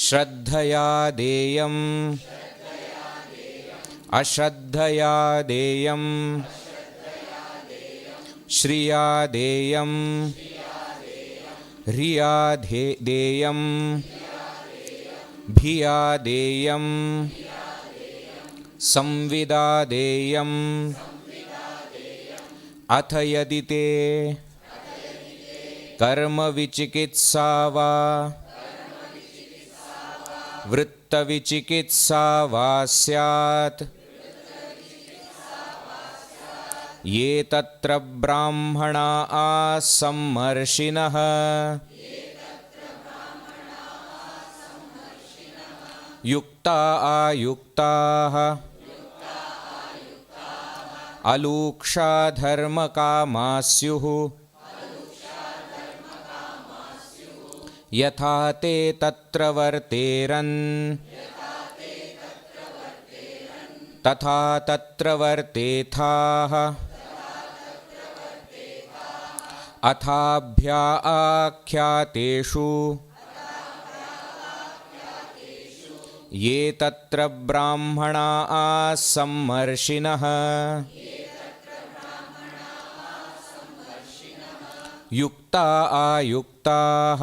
श्रद्धया देयम् अश्रद्धया देयम् श्रिया देयम् ह्रिया देयम् भिया देयम् संविदा देयम् अथ यदि ते कर्मविचिकित्सा वा वृत्तविचिकित्सा वा स्यात् ये तत्र ब्राह्मणा आसम्मर्षिणः युक्ता आयुक्ताः अलूक्षा धर्मकामा स्युः यथा ते तत्र वर्तेरन् तथा तत्र वर्तेथाः अथाभ्या आख्यातेषु ये तत्र ब्राह्मणा आसम्मर्षिणः युक्ता आयुक्ताः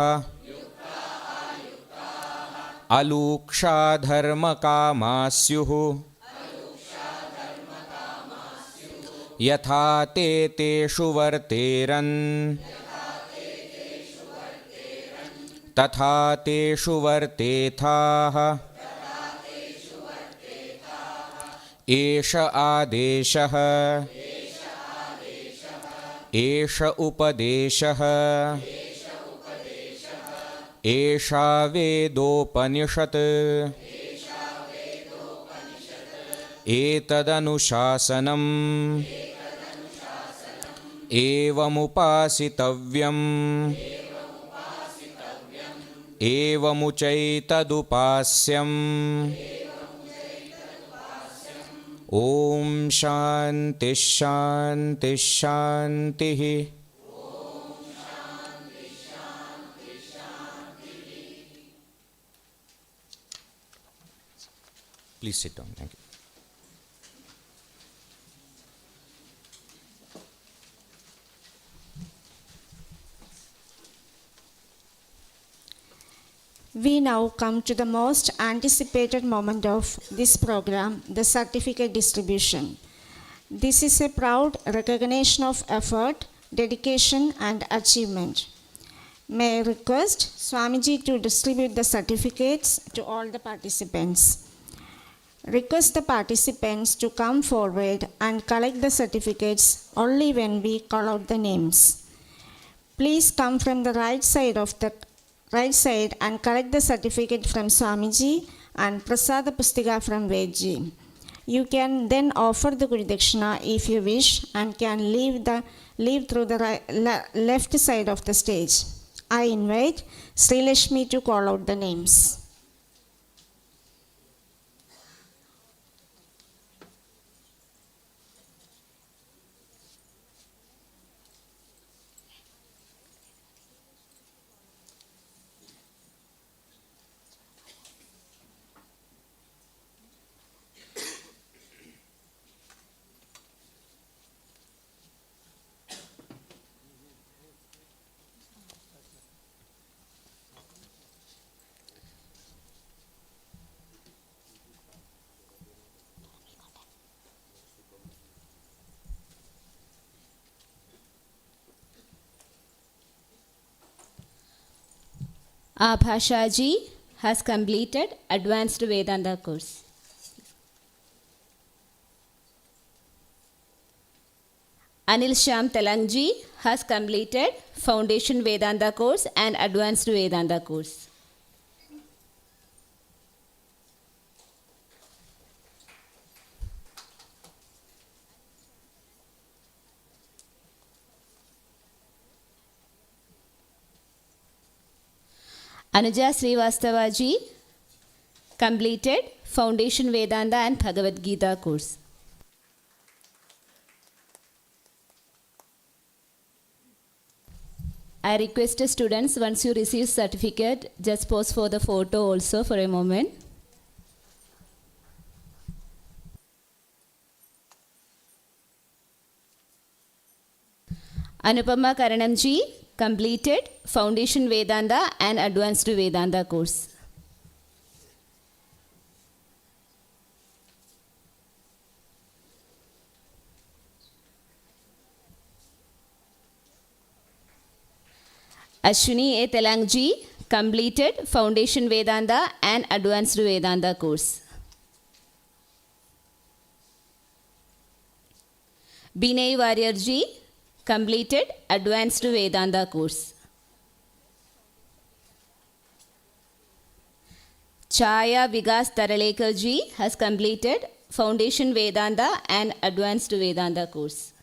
अलूक्षा धर्मकामा स्युः यथा ते तेषु वर्तेरन् तथा तेषु वर्तेथाः एष आदेशः एष उपदेशः एषा वेदोपनिषत् एतदनुशासनम् एवमुपासितव्यम् एवमुचैतदुपास्यम् ॐ शान्तिः शान्तिः शान्तिः Please sit down. Thank you. We now come to the most anticipated moment of this program, the certificate distribution. This is a proud recognition of effort, dedication, and achievement. May I request Swamiji to distribute the certificates to all the participants. Request the participants to come forward and collect the certificates only when we call out the names. Please come from the right side and collect the certificate from Swamiji and Prasada Pustika from Vedji. You can then offer the Gurudakshina if you wish and can leave through the left side of the stage. I invite Sri Lakshmi to call out the names. Abhasha ji has completed Advanced Vedanta course. Anil Shyam Telang ji has completed Foundation Vedanta course and Advanced Vedanta course. Anuja Srivastava ji completed Foundation Vedanta and Bhagavad Gita course. I request the students, once you receive certificate, just pose for the photo also for a moment. Anupama Karanam ji completed Foundation Vedanta and Advanced Vedanta course. Ashwini A. Telang ji completed Foundation Vedanta and Advanced Vedanta course. Binay Warrior ji completed Advanced Vedanta course. Chaya Vigas Taralekar ji has completed Foundation Vedanta and Advanced Vedanta course.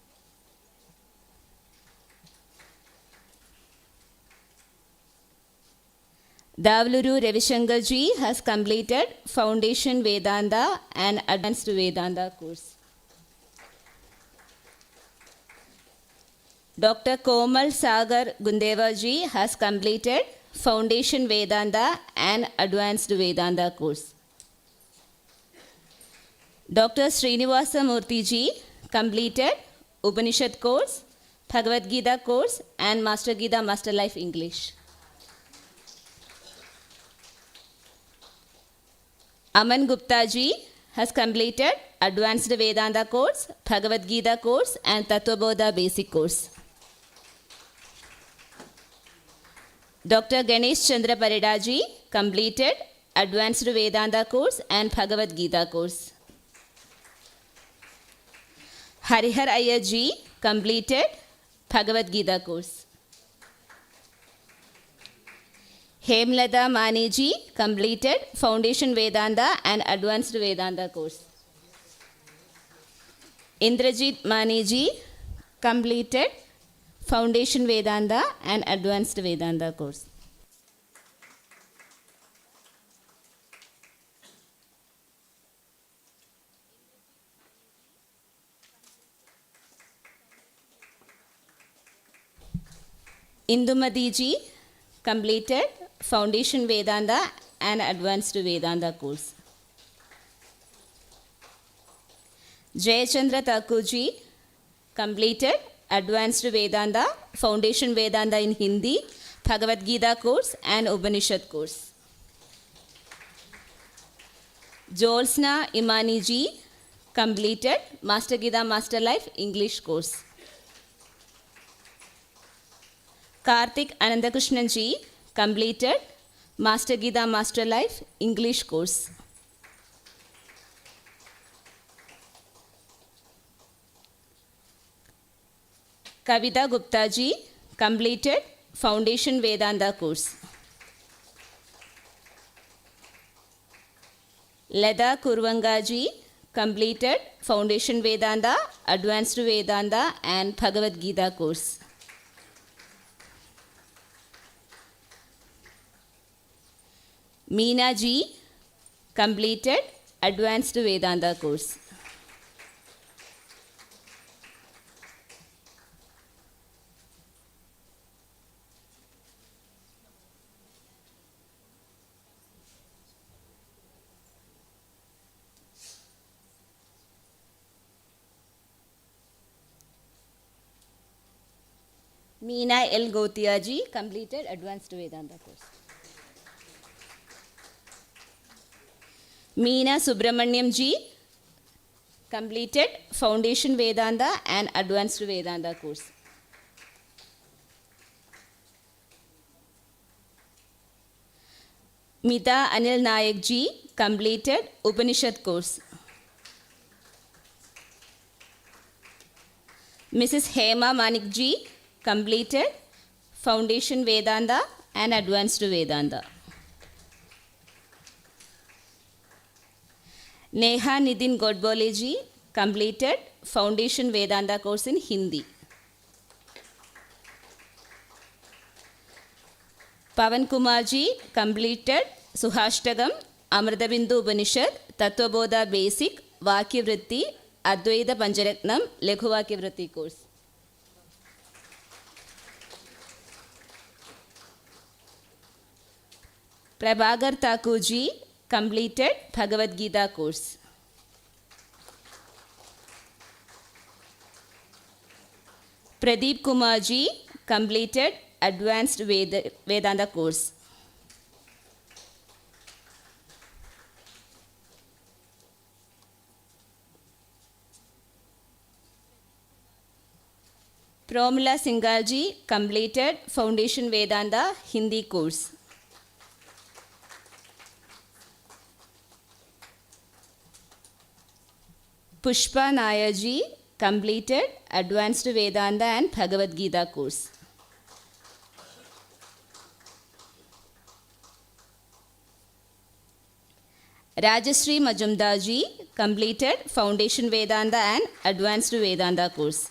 Davluru Ravishankar ji has completed Foundation Vedanta and Advanced Vedanta course. Dr. Komal Sagar Gundeva ji has completed Foundation Vedanta and Advanced Vedanta course. Dr. Srinivasa Murthy ji completed Upanishad course, Bhagavad Gita course and Master Gita Master Life English. Aman Gupta ji has completed Advanced Vedanta course, Bhagavad Gita course and Tattvabodha basic course. Dr. Ganesh Chandra Parida ji completed Advanced Vedanta course and Bhagavad Gita course. Harihar Iyer ji completed Bhagavad Gita course. Hemlata Mani ji completed Foundation Vedanta and Advanced Vedanta course. Indrajit Mani ji completed Foundation Vedanta and Advanced Vedanta course. Indumati ji completed Foundation Vedanta and Advanced Vedanta course. Jayachandra Thakur ji completed Advanced Vedanta, Foundation Vedanta in Hindi, Bhagavad Gita course and Upanishad course. Jolsna Imani ji completed Master Gita Master Life English course. Karthik Anandakrishnan ji completed Master Gita Master Life English course. Kavita Gupta ji completed Foundation Vedanta course. Leda Kurvanga ji completed Foundation Vedanta, Advanced Vedanta and Bhagavad Gita course. Meena ji completed Advanced Vedanta course. Meena L. Gotia ji completed Advanced Vedanta course. Meena Subramaniam ji completed Foundation Vedanta and Advanced Vedanta course. Mida Anil Nayak ji completed Upanishad course. Mrs. Hema Manik ji completed Foundation Vedanta and Advanced Vedanta. Neha Nidin Godbole ji completed Foundation Vedanta course in Hindi. Pavan Kumar ji completed Suhashtagam, Amritabindu Upanishad, Tattvabodha Basic, Vakyavritti, Advaita Pancharatnam, Lekhu Vakyavritti course. Prabhagar Thakur ji completed Bhagavad Gita course. Pradeep Kumar ji completed Advanced Vedanta course. Promila Singhal ji completed Foundation Vedanta Hindi course. Pushpa Nair ji completed Advanced Vedanta and Bhagavad Gita course. Rajashree Majumdar ji completed Foundation Vedanta and Advanced Vedanta course.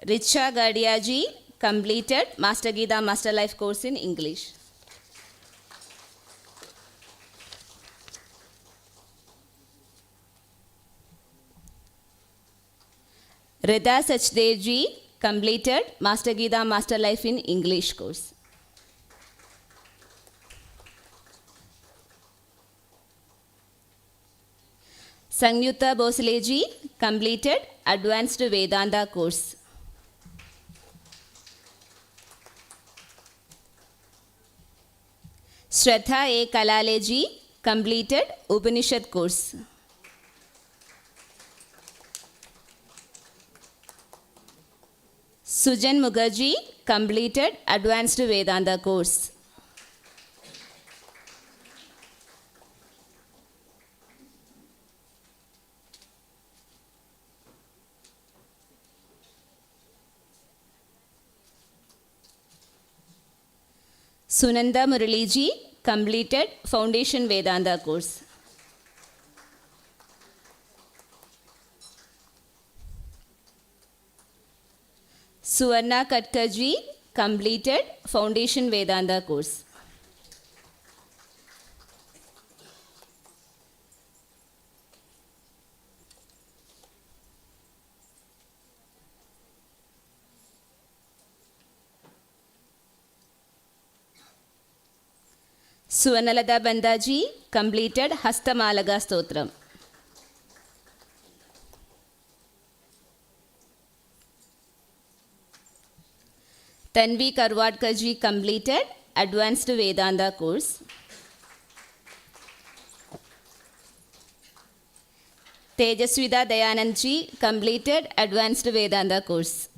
Richa Gadia ji completed Master Gita Master Life course in English. Rida Sachdev ji completed Master Gita Master Life in English course. Sangyuta Bosle ji completed Advanced Vedanta course. Shraddha A. Kalale ji completed Upanishad course. Sujan Mukherjee completed Advanced Vedanta course. Sunanda Muraliji completed Foundation Vedanta course. Suvarna Katkarji completed Foundation Vedanta course. Suvanalada Bandaji completed Hastamalaga Stotram. Tanvi Karwadkar ji completed Advanced Vedanta course. Tejaswida Dayanand ji completed Advanced Vedanta course.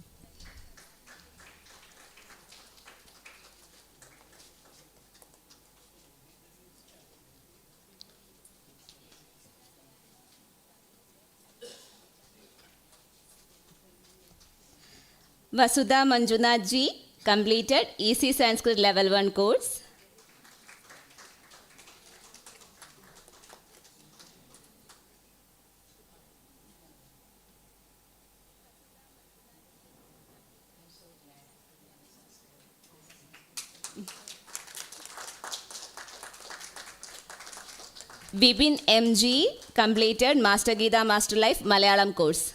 Vasudha Manjunath ji completed EC Sanskrit Level 1 course. Vipin MG completed Master Gita Master Life Malayalam course.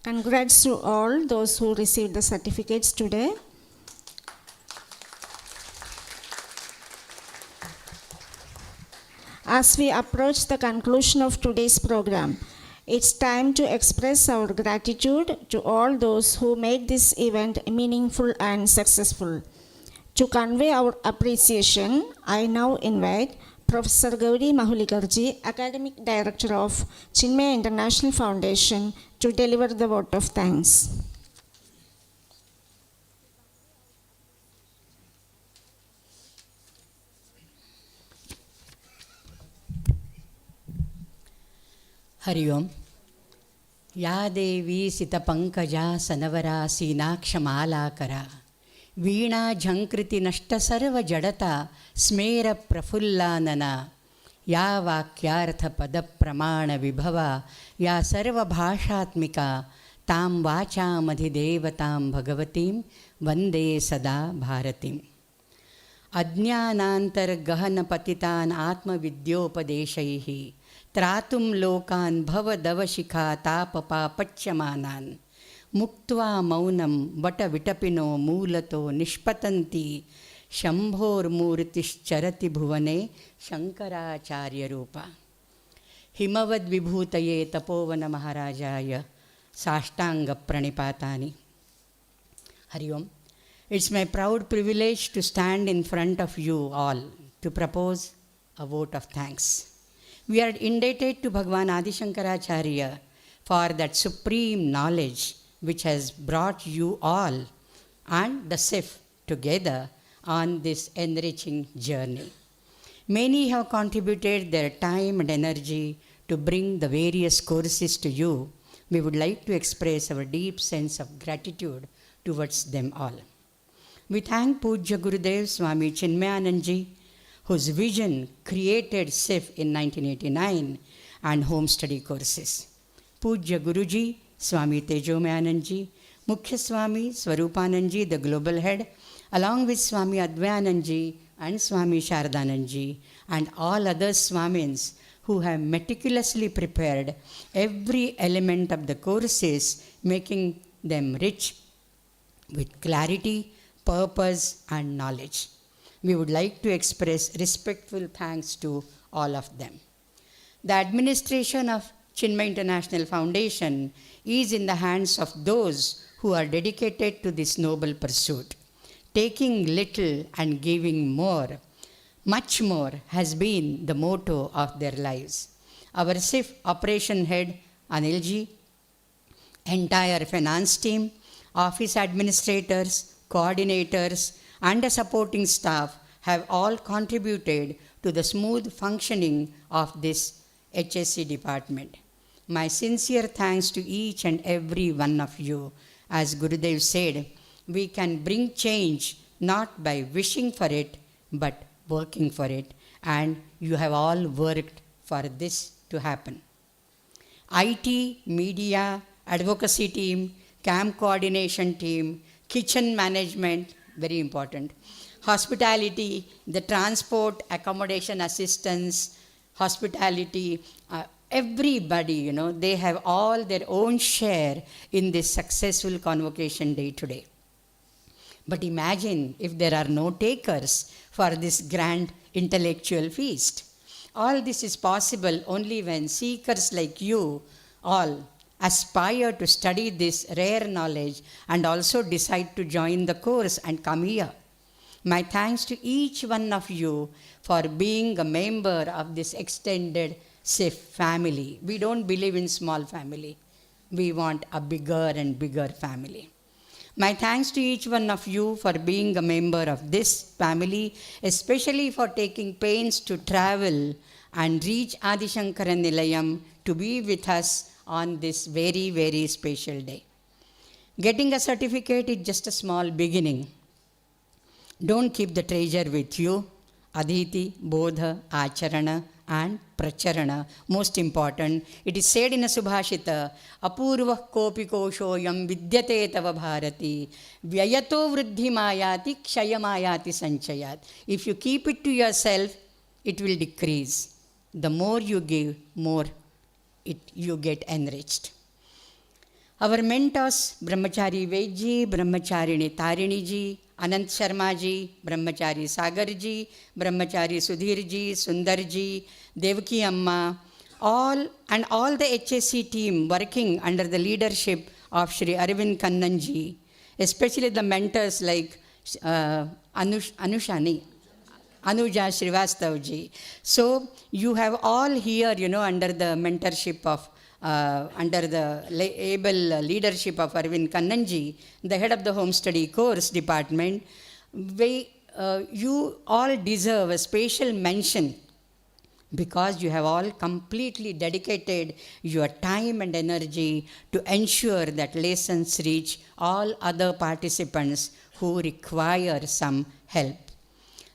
Congrats to all those who received the certificates today. As we approach the conclusion of today's program, it's time to express our gratitude to all those who made this event meaningful and successful. To convey our appreciation, I now invite Professor Gauri Mahulikar, Academic Director of Chinmaya International Foundation, to deliver the vote of thanks. Hari ओम। या देवी सितपंकजा सनवरा सीनाक्षमालाकरा वीणा झंकृति नष्ट सर्व जड़ता स्मेर प्रफुल्लानना या वाक्यार्थ पद प्रमाण विभवा या सर्व भाषात्मिका तां वाचामधिदेवतां भगवतीं वंदे सदा भारतीम्। अज्ञानान्तर्गहनपतितान् आत्मविद्योपदेशैः त्रातुं लोकान् भवदवशिखा तापपापच्यमानान् मुक्त्वा मौनं वटविटपिनो मूलतो निष्पतन्ति शम्भोर्मूर्तिश्चरति भुवने शङ्कराचार्यरूपा। हिमवद्विभूतये तपोवनमहाराजाय साष्टाङ्गप्रणिपातानि। हरि ओम्। It's my proud privilege to stand in front of you all to propose a vote of thanks. We are indebted to Bhagwan Adi Sankaracharya for that supreme knowledge which has brought you all and the CIF together on this enriching journey. Many have contributed their time and energy to bring the various courses to you. We would like to express our deep sense of gratitude towards them all. We thank Pujya Gurudev Swami Chinmayanand, whose vision created CIF in 1989 and home study courses. Pujya Guruji Swami Tejomayanand, Mukhya Swami Swarupanand, the global head, along with Swami Advayanand and Swami Shardanand and all other Swamins who have meticulously prepared every element of the courses, making them rich with clarity, purpose and knowledge. We would like to express respectful thanks to all of them. The administration of Chinmaya International Foundation is in the hands of those who are dedicated to this noble pursuit. Taking little and giving more, much more has been the motto of their lives. Our CIF operation head Anilji, entire finance team, office administrators, coordinators and the supporting staff have all contributed to the smooth functioning of this HSC department. My sincere thanks to each and every one of you. As Gurudev said, we can bring change not by wishing for it, but working for it. And you have all worked for this to happen. IT, media, advocacy team, camp coordination team, kitchen management, very important, hospitality, the transport, accommodation assistance, hospitality, everybody, they have all their own share in this successful convocation day today. But imagine if there are no takers for this grand intellectual feast. All this is possible only when seekers like you all aspire to study this rare knowledge and also decide to join the course and come here. My thanks to each one of you for being a member of this extended CIF family. We don't believe in small family. We want a bigger and bigger family. My thanks to each one of you for being a member of this family, especially for taking pains to travel and reach Adi Sankara Nilayam to be with us on this very, very special day. Getting a certificate is just a small beginning. Don't keep the treasure with you. Adhiti, Bodha, Acharana and Pracharana. Most important, it is said in a Subhashita, Apurva kopi koshoyam vidyate tava bharati, vyayato vruddhi mayati kshayamayati sanchayat. If you keep it to yourself, it will decrease. The more you give, more you get enriched. Our mentors, Brahmachari Vedji, Brahmacharini Tarini ji, Anant Sharma ji, Brahmachari Sagar ji, Brahmachari Sudhir ji, Sundar ji, Devaki Amma, all the HSC team working under the leadership of Sri Arvind Kannan ji, especially the mentors like Anuja Srivastav ji. So you have all here, under the mentorship of, under the able leadership of Arvind Kannanji, the head of the Home Study Course Department, you all deserve a special mention because you have all completely dedicated your time and energy to ensure that lessons reach all other participants who require some help.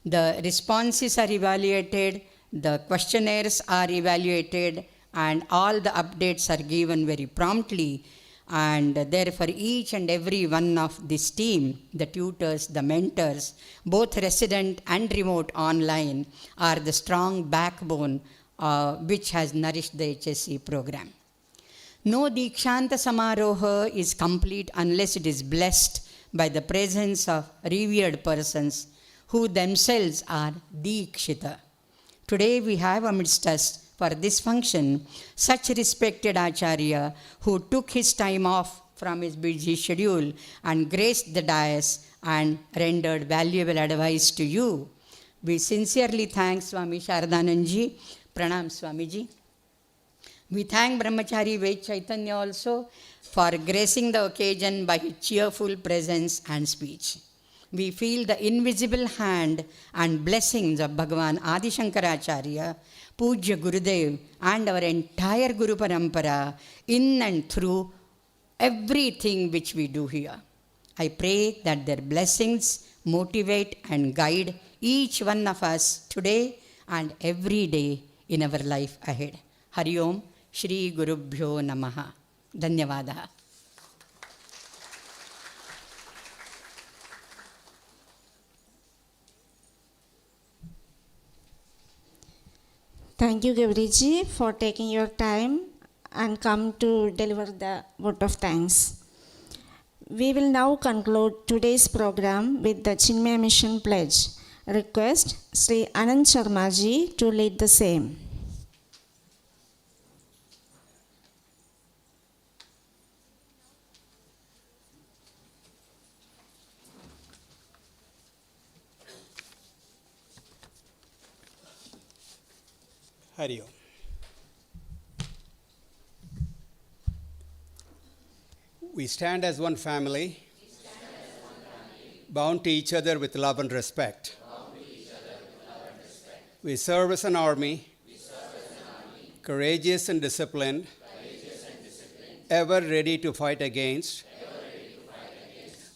The responses are evaluated, the questionnaires are evaluated, and all the updates are given very promptly. And therefore, each and every one of this team, the tutors, the mentors, both resident and remote online, are the strong backbone which has nourished the HSC program. No Dikshanta Samaroha is complete unless it is blessed by the presence of revered persons who themselves are Dikshita. Today we have amidst us for this function such respected Acharya who took his time off from his busy schedule and graced the dais and rendered valuable advice to you. We sincerely thank Swami Shashvatananda, Pranam Swamiji. We thank Brahmachari Ved Chaitanya also for gracing the occasion by his cheerful presence and speech. We feel the invisible hand and blessings of Bhagavan Adi Sankaracharya, Pujya Gurudev, and our entire Guru Parampara in and through everything which we do here. I pray that their blessings motivate and guide each one of us today and every day in our life ahead. Hari Om, Shri Gurubhyo Namaha. Dhanyavadaha. Thank you, Gauriji, for taking your time and come to deliver the vote of thanks. We will now conclude today's program with the Chinmaya Mission Pledge. Request Sri Anand Sharma ji to lead the same. Hari Om. We stand as one family, bound to each other with love and respect. We serve as an army, courageous and disciplined, ever ready to fight against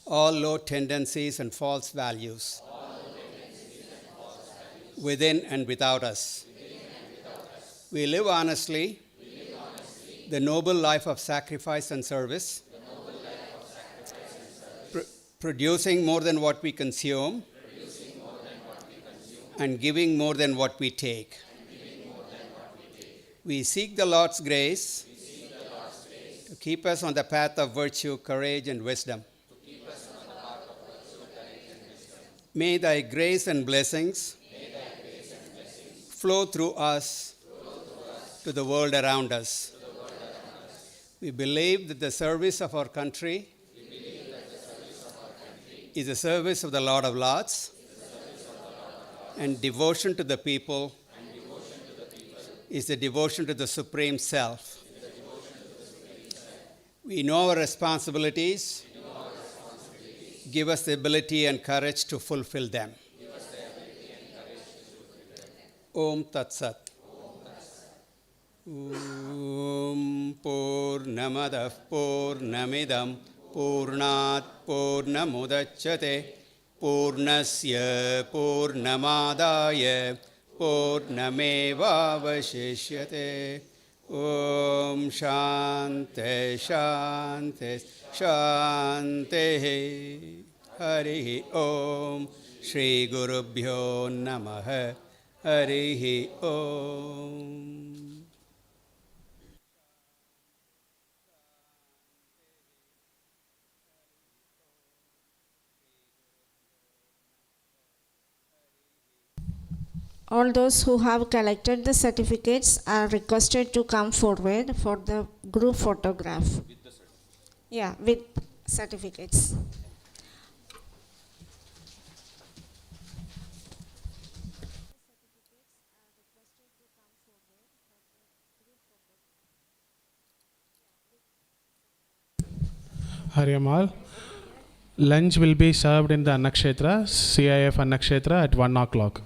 all low tendencies and false values within and without us. We live honestly, the noble life of sacrifice and service, producing more than what we consume, and giving more than what we take. We seek the Lord's grace to keep us on the path of virtue, courage, and wisdom. May thy grace and blessings flow through us to the world around us. We believe that the service of our country is the service of the Lord of Lords, and devotion to the people is the devotion to the Supreme Self. We know our responsibilities. Give us the ability and courage to fulfill them. Om Tat Sat. Om Purnamadah Purnamidam Purnat Purnamudachyate Purnasya Purnamadaya Purnameva Vashishyate. Om Shanti Shanti Shanti. Hari Om. Shri Gurubhyo Namaha. Hari Om. All those who have collected the certificates are requested to come forward for the group photograph. Yeah, with certificates. Haryamal. Lunch will be served in the Annakshetra, CIF Annakshetra at 1 o'clock.